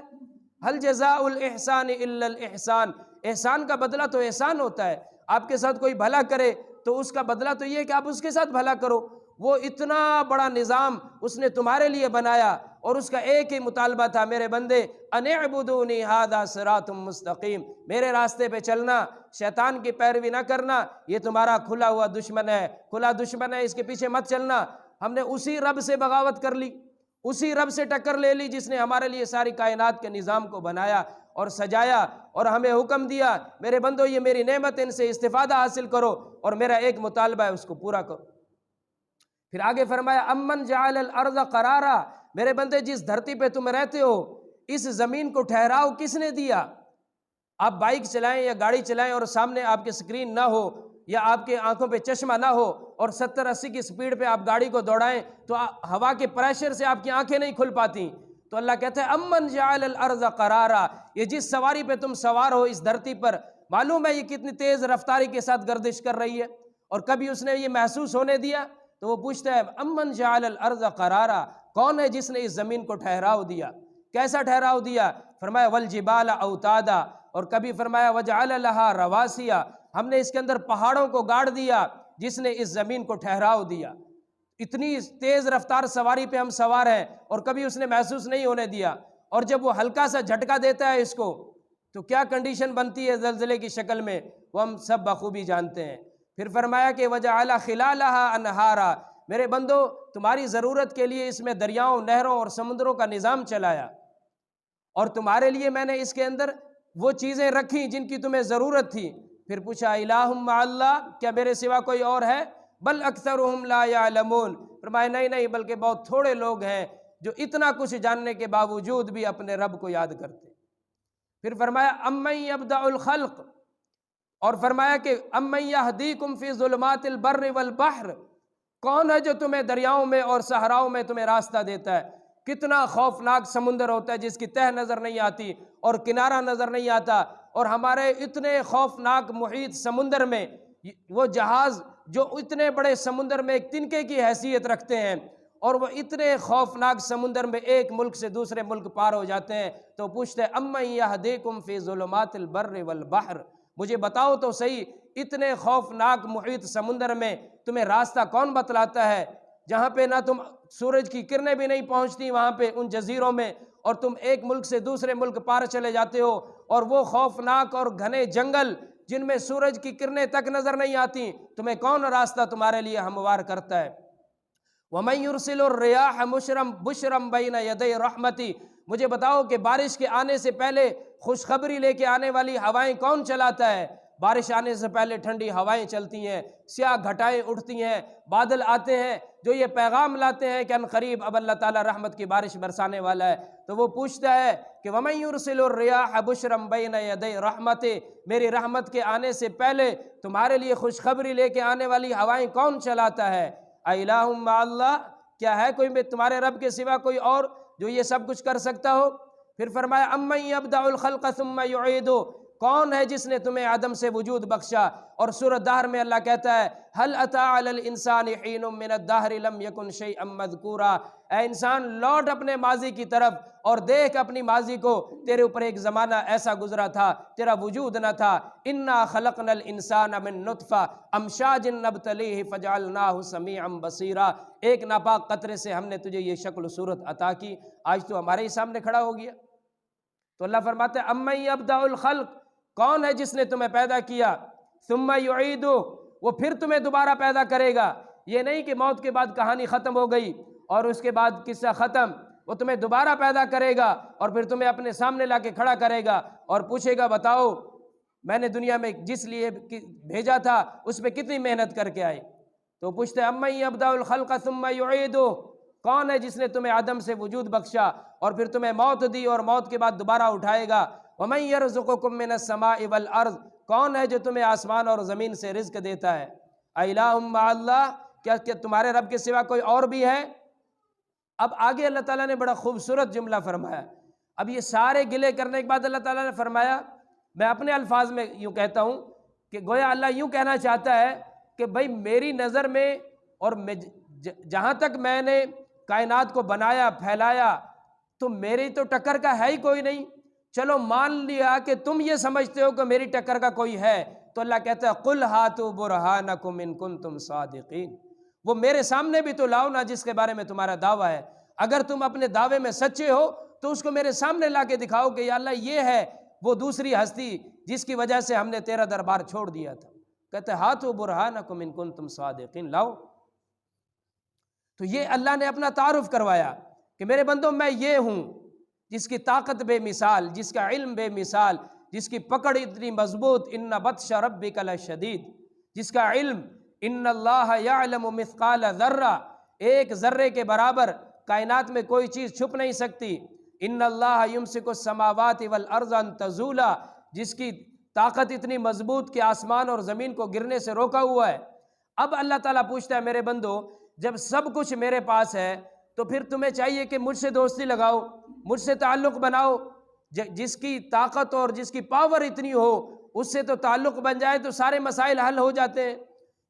Speaker 1: هل جزاء الاحسان الا الاحسان، احسان کا بدلہ تو احسان ہوتا ہے، آپ کے ساتھ کوئی بھلا کرے تو اس کا بدلہ تو یہ ہے کہ آپ اس کے ساتھ بھلا کرو۔ وہ اتنا بڑا نظام اس نے تمہارے لیے بنایا اور اس کا ایک ہی مطالبہ تھا، میرے بندے ان اعبدونی ھذا صراط مستقیم، میرے راستے پہ چلنا، شیطان کی پیروی نہ کرنا، یہ تمہارا کھلا ہوا دشمن ہے، کھلا دشمن ہے، اس کے پیچھے مت چلنا۔ ہم نے اسی رب سے بغاوت کر لی، اسی رب سے ٹکر لے لی جس نے ہمارے لیے ساری کائنات کے نظام کو بنایا اور سجایا اور ہمیں حکم دیا میرے بندو یہ میری نعمت، ان سے استفادہ حاصل کرو اور میرا ایک مطالبہ ہے اس کو پورا کرو۔ پھر آگے فرمایا امن جعل الارض قرارا، میرے بندے جس دھرتی پہ تم رہتے ہو اس زمین کو ٹھہراؤ کس نے دیا؟ آپ بائک چلائیں یا گاڑی چلائیں اور سامنے آپ کے سکرین نہ ہو یا آپ کے آنکھوں پہ چشمہ نہ ہو اور 70-80 کی سپیڈ پہ آپ گاڑی کو دوڑائیں تو ہوا کے پریشر سے آپ کی آنکھیں نہیں کھل پاتی۔ تو اللہ کہتا ہے امن جعل الارض قرارا، یہ جس سواری پہ تم سوار ہو اس دھرتی پر، معلوم ہے یہ کتنی تیز رفتاری کے ساتھ گردش کر رہی ہے اور کبھی اس نے یہ محسوس ہونے دیا؟ تو وہ پوچھتا ہے امن جعل الارض قرارا، کون ہے جس نے اس زمین کو ٹھہراؤ دیا؟ کیسا ٹھہراؤ دیا؟ فرمایا والجبال اوتادا، اور کبھی فرمایا وجعل لها رواسیا، ہم نے اس کے اندر پہاڑوں کو گاڑ دیا جس نے اس زمین کو ٹھہراؤ دیا۔ اتنی تیز رفتار سواری پہ ہم سوار ہیں اور کبھی اس نے محسوس نہیں ہونے دیا، اور جب وہ ہلکا سا جھٹکا دیتا ہے اس کو تو کیا کنڈیشن بنتی ہے زلزلے کی شکل میں، وہ ہم سب بخوبی جانتے ہیں۔ پھر فرمایا کہ وجعل خلالها انہارا، میرے بندو تمہاری ضرورت کے لیے اس میں دریاؤں، نہروں اور سمندروں کا نظام چلایا، اور تمہارے لیے میں نے اس کے اندر وہ چیزیں رکھی جن کی تمہیں ضرورت تھی۔ پھر پوچھا الہ مع اللہ، کیا میرے سوا کوئی اور ہے؟ بل اکثرهم لا يعلمون، فرمایا نہیں نہیں، بلکہ بہت تھوڑے لوگ ہیں جو اتنا کچھ جاننے کے باوجود بھی اپنے رب کو یاد کرتے۔ پھر فرمایا امن یبدأ الخلق، اور فرمایا کہ امن یہدیکم فی ظلمات البر والبحر، کون ہے جو تمہیں دریاؤں میں اور صحراؤں میں تمہیں راستہ دیتا ہے؟ کتنا خوفناک سمندر ہوتا ہے جس کی تہ نظر نہیں آتی اور کنارہ نظر نہیں آتا، اور ہمارے اتنے خوفناک محیط سمندر میں وہ جہاز جو اتنے بڑے سمندر میں ایک تنکے کی حیثیت رکھتے ہیں اور وہ اتنے خوفناک سمندر میں ایک ملک سے دوسرے ملک پار ہو جاتے ہیں، تو پوچھتے ہیں امن یہدیکم فی ظلمات البر والبحر، مجھے بتاؤ تو صحیح اتنے خوفناک محیط سمندر میں تمہیں راستہ کون بتلاتا ہے، جہاں پہ نہ تم سورج کی کرنیں بھی نہیں پہنچتی وہاں پہ ان جزیروں میں، اور تم ایک ملک سے دوسرے ملک پار چلے جاتے ہو، اور وہ خوفناک اور گھنے جنگل جن میں سورج کی کرنیں تک نظر نہیں آتی، تمہیں کون راستہ تمہارے لیے ہموار کرتا ہے؟ وَمَن يُرْسِلُ الرِّيَاحَ بُشْرًا بَيْنَ يَدَيْ رَحْمَتِهِ، مجھے بتاؤ کہ بارش کے آنے سے پہلے خوشخبری لے کے آنے والی ہوائیں کون چلاتا ہے؟ بارش آنے سے پہلے ٹھنڈی ہوائیں چلتی ہیں، سیاہ گھٹائیں اٹھتی ہیں، بادل آتے ہیں جو یہ پیغام لاتے ہیں کہ ان قریب اب اللہ تعالیٰ رحمت کی بارش برسانے والا ہے۔ تو وہ پوچھتا ہے کہ وَمَن يُرْسِلُ الرِّيَاحَ بُشْرًا بَيْنَ يَدَيْ رَحْمَتِهِ، میری رحمت کے آنے سے پہلے تمہارے لیے خوشخبری لے کے آنے والی ہوائیں کون چلاتا ہے؟ اِلٰہٌ مع اللہ، کیا ہے کوئی تمہارے رب کے سوا کوئی اور جو یہ سب کچھ کر سکتا ہو؟ پھر فرمایا امن یبدأ الخلق ثم یعیدہ، کون ہے جس نے تمہیں عدم سے وجود بخشا؟ اور سورۃ دہر میں اللہ کہتا ہے هل اتى على الانسان حين من الدهر لم يكن شيئا مذکورا، اے انسان لوٹ اپنے ماضی کی طرف اور دیکھ اپنی ماضی کو، تیرے اوپر ایک زمانہ ایسا گزرا تھا تیرا وجود نہ تھا۔ انا خلقنا الانسان من نطفہ امشاج نبتلیہ فجعلناہ سمیعا بصیرا، ایک ناپاک قطرے سے ہم نے تجھے یہ شکل و صورت عطا کی، آج تو ہمارے ہی سامنے کھڑا ہو گیا۔ تو اللہ فرماتے ہیں امن یبدأ الخلق، کون ہے جس نے تمہیں پیدا کیا؟ ثم یعیدہ، وہ پھر تمہیں دوبارہ پیدا کرے گا۔ یہ نہیں کہ موت کے بعد کہانی ختم ہو گئی اور اس کے بعد قصہ ختم۔ وہ تمہیں دوبارہ پیدا کرے گا اور پھر تمہیں اپنے سامنے لا کے کھڑا کرے گا اور پوچھے گا بتاؤ میں نے دنیا میں جس لیے بھیجا تھا اس پہ کتنی محنت کر کے آئے؟ تو پوچھتے ہیں امن یبدأ الخلق ثم یعیدہ، کون ہے جس نے تمہیں عدم سے وجود بخشا اور پھر تمہیں موت دی اور موت کے بعد دوبارہ اٹھائے گا؟ ومن یرزقکم من السماء والارض، کون ہے جو تمہیں آسمان اور زمین سے رزق دیتا ہے؟ الہ مع اللہ، کیا تمہارے رب کے سوا کوئی اور بھی ہے؟ اب آگے اللہ تعالیٰ نے بڑا خوبصورت جملہ فرمایا۔ اب یہ سارے گلے کرنے کے بعد اللہ تعالیٰ نے فرمایا، میں اپنے الفاظ میں یوں کہتا ہوں کہ گویا اللہ یوں کہنا چاہتا ہے کہ بھائی میری نظر میں اور جہاں تک میں نے کائنات کو بنایا پھیلایا تو میری تو ٹکر کا ہے ہی کوئی نہیں، چلو مان لیا کہ تم یہ سمجھتے ہو کہ میری ٹکر کا کوئی ہے، تو اللہ کہتا ہے قل ہاتوا برہانکم ان کنتم صادقین، وہ میرے سامنے بھی تو لاؤ نا جس کے بارے میں تمہارا دعویٰ ہے، اگر تم اپنے دعوے میں سچے ہو تو اس کو میرے سامنے لا کے دکھاؤ کہ یا اللہ یہ ہے وہ دوسری ہستی جس کی وجہ سے ہم نے تیرا دربار چھوڑ دیا تھا۔ کہتے ہیں ہاتوا برہانکم ان کنتم صادقین، لاؤ۔ تو یہ اللہ نے اپنا تعارف کروایا کہ میرے بندوں میں یہ ہوں جس کی طاقت بے مثال، جس کا علم بے مثال، جس کی پکڑ اتنی مضبوط، ان بطش ربک لشدید، جس کا علم ان اللہ یعلم مثقال ذرہ، ایک ذرے کے برابر کائنات میں کوئی چیز چھپ نہیں سکتی، ان اللہ یمسک السماوات والارض ان تزولا، جس کی طاقت اتنی مضبوط کہ آسمان اور زمین کو گرنے سے روکا ہوا ہے۔ اب اللہ تعالیٰ پوچھتا ہے میرے بندو جب سب کچھ میرے پاس ہے تو پھر تمہیں چاہیے کہ مجھ سے دوستی لگاؤ، مجھ سے تعلق بناؤ، جس کی طاقت اور جس کی پاور اتنی ہو اس سے تو تعلق بن جائے تو سارے مسائل حل ہو جاتے ہیں۔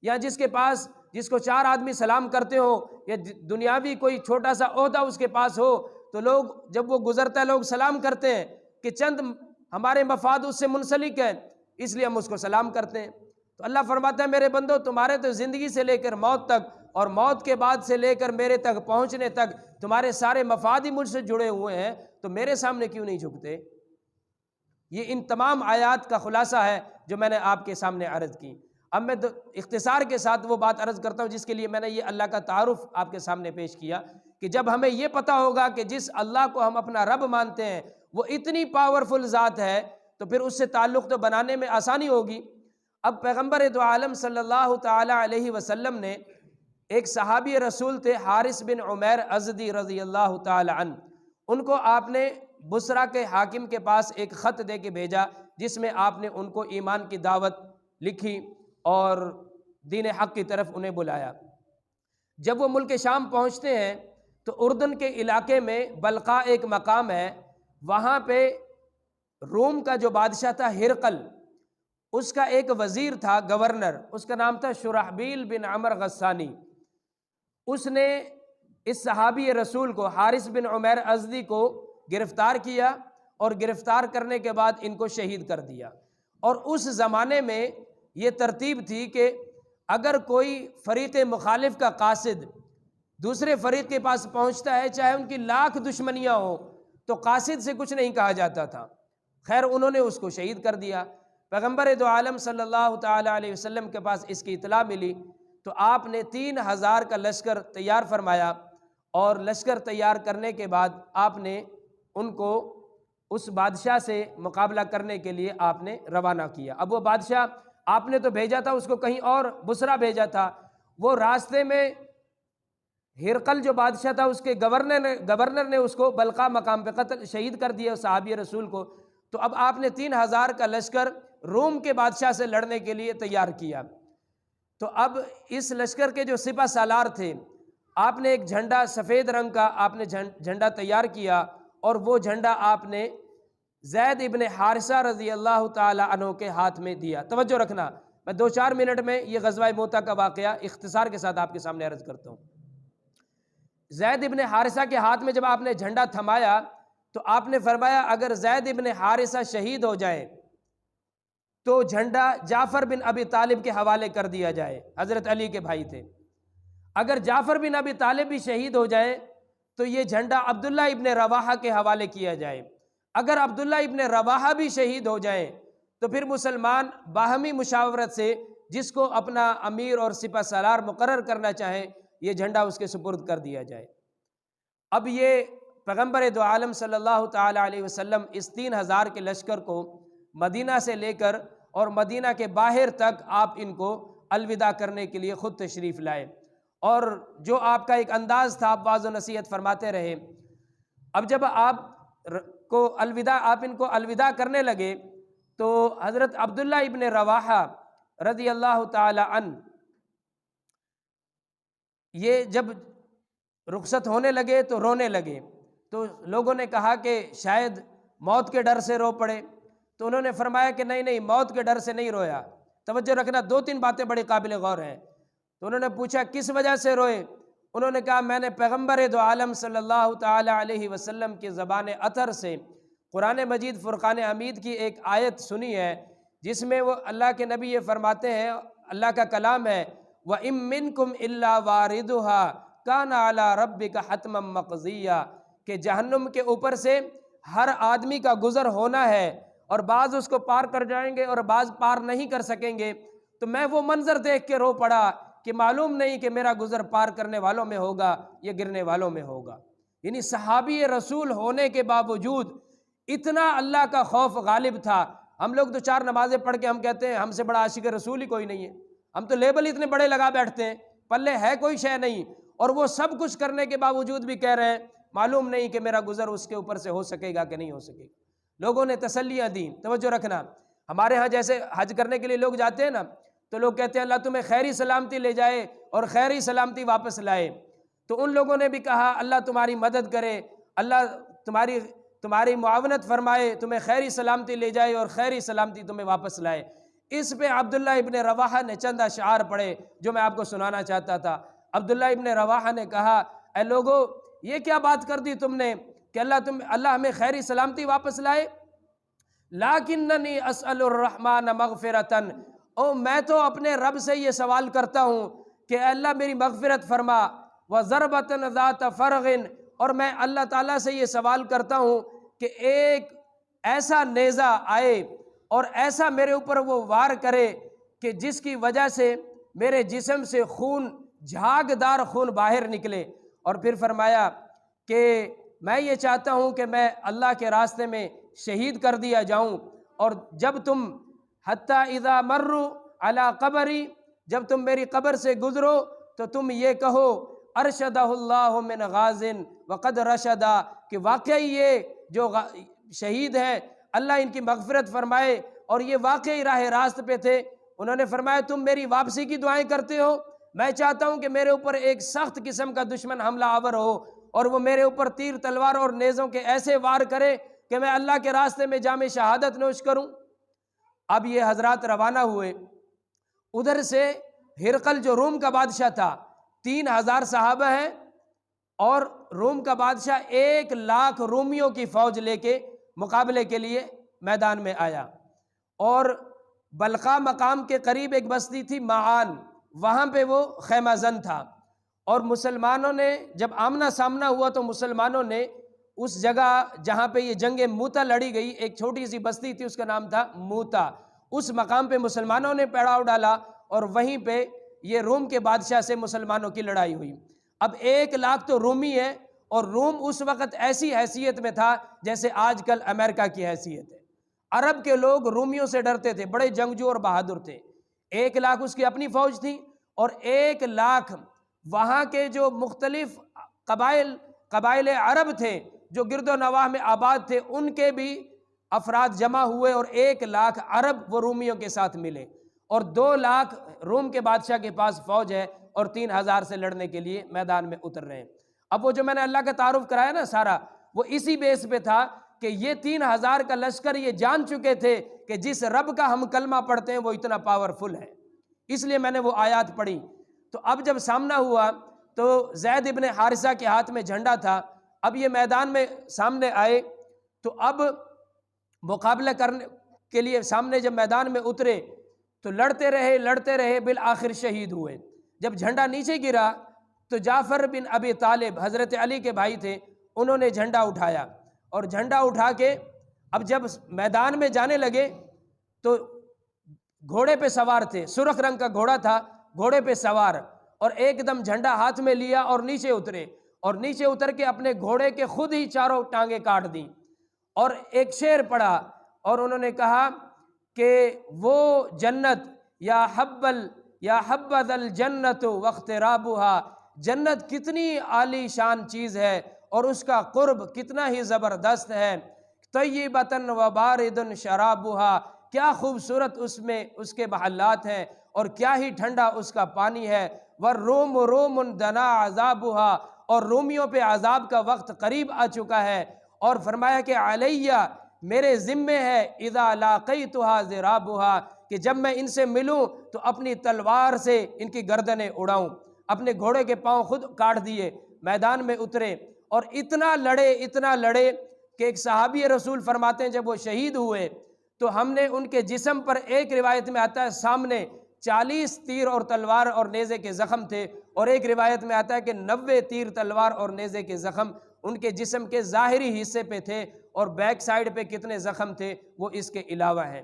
Speaker 1: یا جس کے پاس، جس کو 4 آدمی سلام کرتے ہو یا دنیاوی کوئی چھوٹا سا عہدہ اس کے پاس ہو تو لوگ جب وہ گزرتا ہے لوگ سلام کرتے ہیں کہ چند ہمارے مفاد اس سے منسلک ہیں اس لیے ہم اس کو سلام کرتے ہیں۔ تو اللہ فرماتا ہے میرے بندو تمہارے تو زندگی سے لے کر موت تک اور موت کے بعد سے لے کر میرے تک پہنچنے تک تمہارے سارے مفاد ہی مجھ سے جڑے ہوئے ہیں، تو میرے سامنے کیوں نہیں جھکتے؟ یہ ان تمام آیات کا خلاصہ ہے جو میں نے آپ کے سامنے عرض کی۔ اب میں اختصار کے ساتھ وہ بات عرض کرتا ہوں جس کے لیے میں نے یہ اللہ کا تعارف آپ کے سامنے پیش کیا کہ جب ہمیں یہ پتہ ہوگا کہ جس اللہ کو ہم اپنا رب مانتے ہیں وہ اتنی پاورفل ذات ہے تو پھر اس سے تعلق تو بنانے میں آسانی ہوگی۔ اب پیغمبر دو عالم صلی اللہ تعالی علیہ وسلم نے ایک صحابی رسول تھے حارث بن عمیر ازدی رضی اللہ تعالی عنہ، ان کو آپ نے بصرہ کے حاکم کے پاس ایک خط دے کے بھیجا جس میں آپ نے ان کو ایمان کی دعوت لکھی اور دین حق کی طرف انہیں بلایا۔ جب وہ ملک شام پہنچتے ہیں تو اردن کے علاقے میں بلقاء ایک مقام ہے، وہاں پہ روم کا جو بادشاہ تھا ہرقل، اس کا ایک وزیر تھا گورنر، اس کا نام تھا شرحبیل بن عمر غسانی۔ اس نے اس صحابی رسول کو حارث بن عمیر ازدی کو گرفتار کیا اور گرفتار کرنے کے بعد ان کو شہید کر دیا۔ اور اس زمانے میں یہ ترتیب تھی کہ اگر کوئی فریق مخالف کا قاصد دوسرے فریق کے پاس پہنچتا ہے چاہے ان کی لاکھ دشمنیاں ہوں تو قاصد سے کچھ نہیں کہا جاتا تھا۔ خیر انہوں نے اس کو شہید کر دیا۔ پیغمبر دو عالم صلی اللہ تعالی علیہ وسلم کے پاس اس کی اطلاع ملی تو آپ نے 3000 کا لشکر تیار فرمایا اور لشکر تیار کرنے کے بعد آپ نے ان کو اس بادشاہ سے مقابلہ کرنے کے لیے آپ نے روانہ کیا۔ اب وہ بادشاہ آپ نے تو بھیجا تھا اس کو کہیں اور بصرہ بھیجا تھا، وہ راستے میں ہرقل جو بادشاہ تھا اس کے گورنر نے اس کو بلقاء مقام پہ قتل شہید کر دیا صحابی رسول کو۔ تو اب آپ نے 3000 کا لشکر روم کے بادشاہ سے لڑنے کے لیے تیار کیا۔ تو اب اس لشکر کے جو سپہ سالار تھے آپ نے ایک جھنڈا سفید رنگ کا آپ نے جھنڈا تیار کیا اور وہ جھنڈا آپ نے زید ابن حارثہ رضی اللہ تعالی عنہ کے ہاتھ میں دیا۔ توجہ رکھنا، میں 2-4 منٹ میں یہ غزوہ موتہ کا واقعہ اختصار کے ساتھ آپ کے سامنے عرض کرتا ہوں۔ زید ابن حارثہ کے ہاتھ میں جب آپ نے جھنڈا تھمایا تو آپ نے فرمایا اگر زید ابن حارثہ شہید ہو جائے تو جھنڈا جعفر بن ابی طالب کے حوالے کر دیا جائے، حضرت علی کے بھائی تھے۔ اگر جعفر بن ابی طالب بھی شہید ہو جائے تو یہ جھنڈا عبداللہ ابن رواحہ کے حوالے کیا جائے۔ اگر عبداللہ ابن رواحہ بھی شہید ہو جائے تو پھر مسلمان باہمی مشاورت سے جس کو اپنا امیر اور سپہ سالار مقرر کرنا چاہیں یہ جھنڈا اس کے سپرد کر دیا جائے۔ اب یہ پیغمبر دو عالم صلی اللہ تعالیٰ علیہ وسلم اس 3000 کے لشکر کو مدینہ سے لے کر اور مدینہ کے باہر تک آپ ان کو الوداع کرنے کے لیے خود تشریف لائے، اور جو آپ کا ایک انداز تھا، آپ واعظ و نصیحت فرماتے رہے۔ اب جب آپ ان کو الوداع کرنے لگے تو حضرت عبداللہ ابن رواحہ رضی اللہ تعالی عنہ یہ جب رخصت ہونے لگے تو رونے لگے، تو لوگوں نے کہا کہ شاید موت کے ڈر سے رو پڑے، تو انہوں نے فرمایا کہ نہیں، موت کے ڈر سے نہیں رویا۔ توجہ رکھنا، 2-3 باتیں بڑی قابل غور ہیں۔ تو انہوں نے پوچھا کس وجہ سے روئے؟ انہوں نے کہا میں نے پیغمبر دو عالم صلی اللہ تعالی علیہ وسلم کی زبان اطہر سے قرآن مجید فرقان حمید کی ایک آیت سنی ہے، جس میں وہ اللہ کے نبی یہ فرماتے ہیں، اللہ کا کلام ہے، وَإِن مِّنكُمْ إِلَّا وَارِدُهَا كَانَ عَلَىٰ رَبِّكَ حَتْمًا مَّقْضِيًّا، کہ جہنم کے اوپر سے ہر آدمی کا گزر ہونا ہے، اور بعض اس کو پار کر جائیں گے اور بعض پار نہیں کر سکیں گے۔ تو میں وہ منظر دیکھ کے رو پڑا کہ معلوم نہیں کہ میرا گزر پار کرنے والوں میں ہوگا یا گرنے والوں میں ہوگا۔ یعنی صحابی رسول ہونے کے باوجود اتنا اللہ کا خوف غالب تھا۔ ہم لوگ تو 4 نمازیں پڑھ کے ہم کہتے ہیں ہم سے بڑا عاشق رسول ہی کوئی نہیں ہے، ہم تو لیبل اتنے بڑے لگا بیٹھتے ہیں، پلے ہے کوئی شے نہیں، اور وہ سب کچھ کرنے کے باوجود بھی کہہ رہے ہیں معلوم نہیں کہ میرا گزر اس کے اوپر سے ہو سکے گا کہ نہیں ہو سکے گا۔ لوگوں نے تسلیاں دیں۔ توجہ رکھنا، ہمارے ہاں جیسے حج کرنے کے لیے لوگ جاتے ہیں نا، تو لوگ کہتے ہیں اللہ تمہیں خیری سلامتی لے جائے اور خیری سلامتی واپس لائے۔ تو ان لوگوں نے بھی کہا اللہ تمہاری مدد کرے، اللہ تمہاری معاونت فرمائے، تمہیں خیری سلامتی لے جائے اور خیری سلامتی تمہیں واپس لائے۔ اس پہ عبداللہ ابن رواحہ نے چند اشعار پڑھے جو میں آپ کو سنانا چاہتا تھا۔ عبداللہ ابن رواحہ نے کہا اے لوگو، یہ کیا بات کر دی تم نے کہ اللہ ہمیں خیری سلامتی واپس لائے؟ لیکننی اسأل الرحمن مغفرتاً، میں تو اپنے رب سے یہ سوال کرتا ہوں کہ اللہ میری مغفرت فرما، وضربۃ ذات فرغ، اور میں اللہ تعالیٰ سے یہ سوال کرتا ہوں کہ ایک ایسا نیزہ آئے اور ایسا میرے اوپر وہ وار کرے کہ جس کی وجہ سے میرے جسم سے خون، جھاگدار خون باہر نکلے۔ اور پھر فرمایا کہ میں یہ چاہتا ہوں کہ میں اللہ کے راستے میں شہید کر دیا جاؤں، اور جب تم حتیٰ اذا مروا علی قبری، جب تم میری قبر سے گزرو تو تم یہ کہو ارشدہ اللہ من غاز وقد رشدا، کہ واقعی یہ جو شہید ہے اللہ ان کی مغفرت فرمائے اور یہ واقعی راہ راست پہ تھے۔ انہوں نے فرمایا تم میری واپسی کی دعائیں کرتے ہو، میں چاہتا ہوں کہ میرے اوپر ایک سخت قسم کا دشمن حملہ آور ہو اور وہ میرے اوپر تیر تلوار اور نیزوں کے ایسے وار کرے کہ میں اللہ کے راستے میں جام شہادت نوش کروں۔ اب یہ حضرات روانہ ہوئے، ادھر سے ہرقل جو روم کا بادشاہ تھا، 3000 صحابہ ہیں، اور روم کا بادشاہ 1,00,000 رومیوں کی فوج لے کے مقابلے کے لیے میدان میں آیا، اور بلقا مقام کے قریب ایک بستی تھی معان، وہاں پہ وہ خیمہ زن تھا، اور مسلمانوں نے جب آمنا سامنا ہوا تو مسلمانوں نے اس جگہ جہاں پہ یہ جنگ موتا لڑی گئی، ایک چھوٹی سی بستی تھی، اس کا نام تھا موتا، اس مقام پہ مسلمانوں نے پڑاؤ ڈالا اور وہیں پہ یہ روم کے بادشاہ سے مسلمانوں کی لڑائی ہوئی۔ اب 1,00,000 تو رومی ہے، اور روم اس وقت ایسی حیثیت میں تھا جیسے آج کل امریکہ کی حیثیت ہے۔ عرب کے لوگ رومیوں سے ڈرتے تھے، بڑے جنگجو اور بہادر تھے۔ 1,00,000 اس کی اپنی فوج تھی، اور 1,00,000 وہاں کے جو مختلف قبائل عرب تھے جو گرد و نواح میں آباد تھے، ان کے بھی افراد جمع ہوئے، اور 1,00,000 عرب وہ رومیوں کے ساتھ ملے، اور 2,00,000 روم کے بادشاہ کے پاس فوج ہے، اور 3,000 سے لڑنے کے لیے میدان میں اتر رہے ہیں۔ اب وہ جو میں نے اللہ کا تعارف کرایا نا سارا، وہ اسی بیس پہ تھا کہ یہ 3,000 کا لشکر یہ جان چکے تھے کہ جس رب کا ہم کلمہ پڑھتے ہیں وہ اتنا پاورفل ہے، اس لیے میں نے وہ آیات پڑھی۔ تو اب جب سامنا ہوا تو زید ابن حارثہ کے ہاتھ میں جھنڈا تھا، اب یہ میدان میں سامنے آئے، تو اب مقابلہ کرنے کے لیے سامنے جب میدان میں اترے تو لڑتے رہے، بالآخر شہید ہوئے۔ جب جھنڈا نیچے گرا تو جعفر بن ابی طالب حضرت علی کے بھائی تھے، انہوں نے جھنڈا اٹھایا، اور جھنڈا اٹھا کے اب جب میدان میں جانے لگے تو گھوڑے پہ سوار تھے، سرخ رنگ کا گھوڑا تھا، گھوڑے پہ سوار، اور ایک دم جھنڈا ہاتھ میں لیا اور نیچے اترے، اور نیچے اتر کے اپنے گھوڑے کے خود ہی چاروں ٹانگیں کاٹ دیں، اور ایک شعر پڑھا اور انہوں نے کہا کہ وہ جنت یا حبذ الجنت واقترابها، جنت کتنی عالی شان چیز ہے اور اس کا قرب کتنا ہی زبردست ہے، طیبۃ وبارد شرابها، کیا خوبصورت اس میں اس کے محلات ہیں اور کیا ہی ٹھنڈا اس کا پانی ہے، والروم روم دنا عذابها، اور رومیوں پہ عذاب کا وقت قریب آ چکا ہے، اور فرمایا کہ علیہ، میرے ذمے ہے، اذا لاقیتها ضرابها، کہ جب میں ان سے ملوں تو اپنی تلوار سے ان کی گردنیں اڑاؤں۔ اپنے گھوڑے کے پاؤں خود کاٹ دیے، میدان میں اترے اور اتنا لڑے کہ ایک صحابی رسول فرماتے ہیں جب وہ شہید ہوئے تو ہم نے ان کے جسم پر، ایک روایت میں آتا ہے سامنے 40 تیر اور تلوار اور نیزے کے زخم تھے، اور ایک روایت میں آتا ہے کہ 90 تیر تلوار اور نیزے کے زخم ان کے جسم کے ظاہری حصے پہ تھے، اور بیک سائیڈ پہ کتنے زخم تھے وہ اس کے علاوہ ہیں۔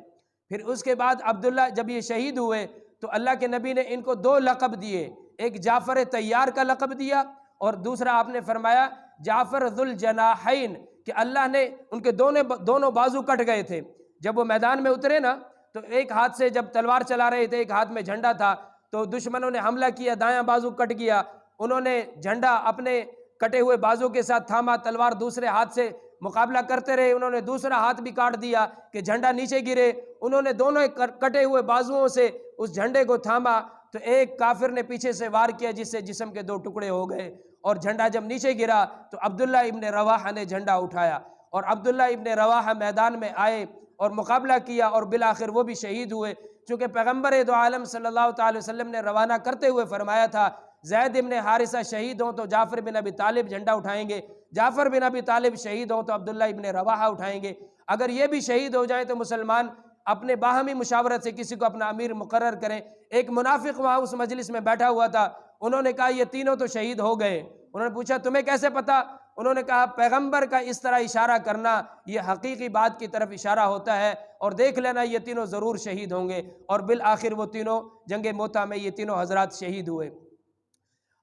Speaker 1: پھر اس کے بعد عبداللہ جب یہ شہید ہوئے تو اللہ کے نبی نے ان کو 2 لقب دیے، ایک جعفر طیار کا لقب دیا، اور دوسرا آپ نے فرمایا جعفر ذو الجناحین، کہ اللہ نے ان کے دونوں بازو کٹ گئے تھے جب وہ میدان میں اترے نا، تو ایک ہاتھ سے جب تلوار چلا رہے تھے، ایک ہاتھ میں جھنڈا تھا، تو دشمنوں نے حملہ کیا، دایاں بازو کٹ گیا، انہوں نے جھنڈا اپنے کٹے ہوئے بازو کے ساتھ تھاما، تلوار دوسرے ہاتھ سے مقابلہ کرتے رہے، انہوں نے دوسرا ہاتھ بھی کاٹ دیا کہ جھنڈا نیچے گرے، انہوں نے دونوں کٹے ہوئے بازوؤں سے اس جھنڈے کو تھاما، تو ایک کافر نے پیچھے سے وار کیا جس سے جسم کے 2 ٹکڑے ہو گئے، اور جھنڈا جب نیچے گرا تو عبداللہ ابن رواحہ نے جھنڈا اٹھایا، اور عبداللہ ابن رواحہ میدان میں آئے اور مقابلہ کیا، اور بالآخر وہ بھی شہید ہوئے، چونکہ پیغمبر دو عالم صلی اللہ تعالی وسلم نے روانہ کرتے ہوئے فرمایا تھا زید ابن حارثہ شہید ہوں تو جعفر بن ابی طالب جھنڈا اٹھائیں گے، جعفر بن ابی طالب شہید ہوں تو عبداللہ ابن رواحہ اٹھائیں گے، اگر یہ بھی شہید ہو جائیں تو مسلمان اپنے باہمی مشاورت سے کسی کو اپنا امیر مقرر کریں۔ ایک منافق وہاں اس مجلس میں بیٹھا ہوا تھا، انہوں نے کہا یہ تینوں تو شہید ہو گئے، انہوں نے پوچھا تمہیں کیسے پتا؟ انہوں نے کہا پیغمبر کا اس طرح اشارہ کرنا یہ حقیقی بات کی طرف اشارہ ہوتا ہے، اور دیکھ لینا یہ تینوں ضرور شہید ہوں گے، اور بالآخر وہ تینوں جنگ موتا میں یہ تینوں حضرات شہید ہوئے۔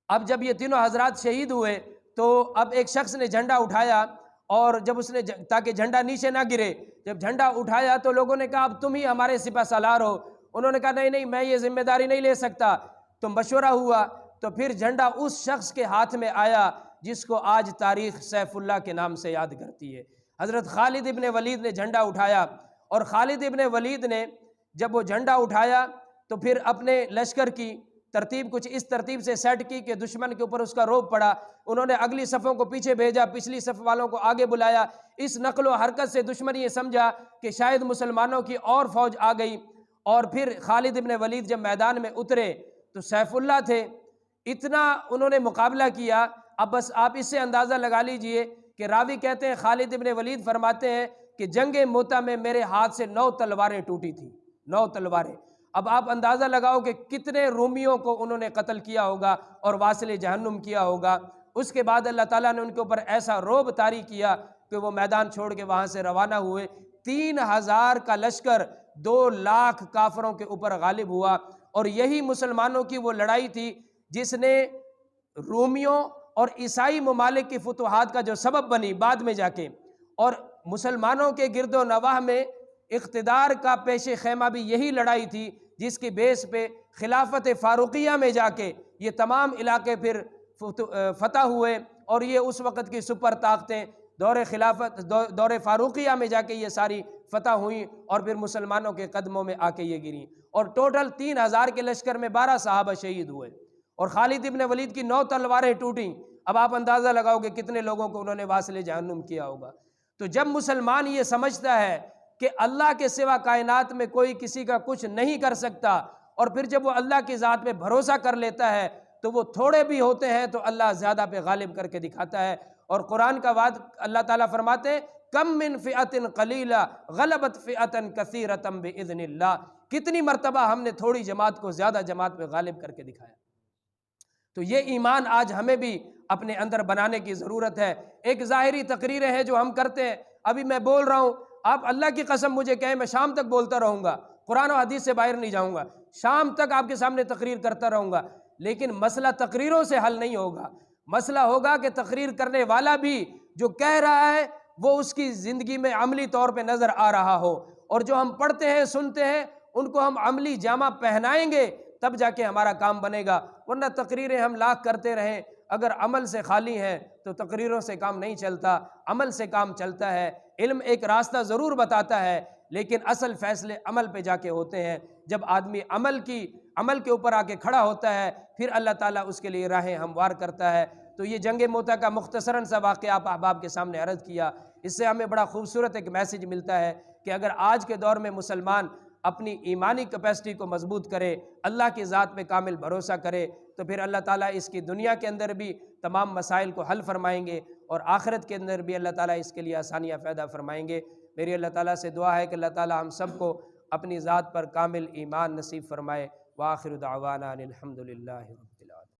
Speaker 1: اب جب یہ تینوں حضرات شہید ہوئے تو اب ایک شخص نے جھنڈا اٹھایا، اور جب اس نے تاکہ جھنڈا نیچے نہ گرے، جب جھنڈا اٹھایا تو لوگوں نے کہا اب تم ہی ہمارے سپہ سالار ہو، انہوں نے کہا نہیں میں یہ ذمہ داری نہیں لے سکتا، تو مشورہ ہوا، تو پھر جھنڈا اس شخص کے ہاتھ میں آیا جس کو آج تاریخ سیف اللہ کے نام سے یاد کرتی ہے، حضرت خالد ابن ولید نے جھنڈا اٹھایا، اور خالد ابن ولید نے جب وہ جھنڈا اٹھایا تو پھر اپنے لشکر کی ترتیب کچھ اس ترتیب سے سیٹ کی کہ دشمن کے اوپر اس کا روب پڑا، انہوں نے اگلی صفوں کو پیچھے بھیجا، پچھلی صف والوں کو آگے بلایا، اس نقل و حرکت سے دشمن یہ سمجھا کہ شاید مسلمانوں کی اور فوج آ گئی، اور پھر خالد ابن ولید جب میدان میں اترے تو سیف اللہ تھے، اتنا انہوں نے مقابلہ کیا۔ اب بس آپ اس سے اندازہ لگا لیجئے کہ راوی کہتے ہیں خالد ابن ولید فرماتے ہیں کہ جنگ موتا میں میرے ہاتھ سے 9 تلواریں ٹوٹی تھیں، 9 تلواریں۔ اب آپ اندازہ لگاؤ کہ کتنے رومیوں کو انہوں نے قتل کیا ہوگا اور واصل جہنم کیا ہوگا۔ اس کے بعد اللہ تعالیٰ نے ان کے اوپر ایسا رعب طاری کیا کہ وہ میدان چھوڑ کے وہاں سے روانہ ہوئے، 3000 کا لشکر 2 لاکھ کافروں کے اوپر غالب ہوا، اور یہی مسلمانوں کی وہ لڑائی تھی جس نے رومیوں اور عیسائی ممالک کی فتوحات کا جو سبب بنی بعد میں جا کے، اور مسلمانوں کے گرد و نواح میں اقتدار کا پیش خیمہ بھی یہی لڑائی تھی جس کی بیس پہ خلافت فاروقیہ میں جا کے یہ تمام علاقے پھر فتح ہوئے، اور یہ اس وقت کی سپر طاقتیں دور فاروقیہ میں جا کے یہ ساری فتح ہوئیں، اور پھر مسلمانوں کے قدموں میں آ کے یہ گریں، اور ٹوٹل 3000 کے لشکر میں 12 صحابہ شہید ہوئے، اور خالد ابن ولید کی 9 تلواریں ٹوٹیں۔ اب آپ اندازہ لگاؤ کہ کتنے لوگوں کو انہوں نے واصل جہنم کیا ہوگا۔ تو جب مسلمان یہ سمجھتا ہے کہ اللہ کے سوا کائنات میں کوئی کسی کا کچھ نہیں کر سکتا، اور پھر جب وہ اللہ کی ذات پہ بھروسہ کر لیتا ہے تو وہ تھوڑے بھی ہوتے ہیں تو اللہ زیادہ پہ غالب کر کے دکھاتا ہے۔ اور قرآن کا وعد اللہ تعالیٰ فرماتے ہیں کم من فئۃ قلیلہ غلبت فئۃ کثیرۃ باذن اللہ، کتنی مرتبہ ہم نے تھوڑی جماعت کو زیادہ جماعت پہ غالب کر کے دکھایا۔ تو یہ ایمان آج ہمیں بھی اپنے اندر بنانے کی ضرورت ہے۔ ایک ظاہری تقریریں ہیں جو ہم کرتے ہیں، ابھی میں بول رہا ہوں، آپ اللہ کی قسم مجھے کہیں میں شام تک بولتا رہوں گا، قرآن و حدیث سے باہر نہیں جاؤں گا، شام تک آپ کے سامنے تقریر کرتا رہوں گا، لیکن مسئلہ تقریروں سے حل نہیں ہوگا، مسئلہ ہوگا کہ تقریر کرنے والا بھی جو کہہ رہا ہے وہ اس کی زندگی میں عملی طور پہ نظر آ رہا ہو، اور جو ہم پڑھتے ہیں سنتے ہیں ان کو ہم عملی جامہ پہنائیں گے تب جا کے ہمارا کام بنے گا، ورنہ تقریریں ہم لاکھ کرتے رہیں اگر عمل سے خالی ہیں تو تقریروں سے کام نہیں چلتا، عمل سے کام چلتا ہے۔ علم ایک راستہ ضرور بتاتا ہے لیکن اصل فیصلے عمل پہ جا کے ہوتے ہیں۔ جب آدمی عمل کے اوپر آ کے کھڑا ہوتا ہے پھر اللہ تعالیٰ اس کے لیے راہیں ہموار کرتا ہے۔ تو یہ جنگ موتا کا مختصراً سا واقعہ آپ احباب کے سامنے عرض کیا، اس سے ہمیں بڑا خوبصورت ایک میسج ملتا ہے کہ اگر آج کے دور میں مسلمان اپنی ایمانی کیپیسٹی کو مضبوط کرے، اللہ کی ذات پہ کامل بھروسہ کرے، تو پھر اللہ تعالیٰ اس کی دنیا کے اندر بھی تمام مسائل کو حل فرمائیں گے اور آخرت کے اندر بھی اللہ تعالیٰ اس کے لیے آسانیاں پیدا فرمائیں گے۔ میری اللہ تعالیٰ سے دعا ہے کہ اللہ تعالیٰ ہم سب کو اپنی ذات پر کامل ایمان نصیب فرمائے۔ وآخر دعوانا ان الحمد للہ۔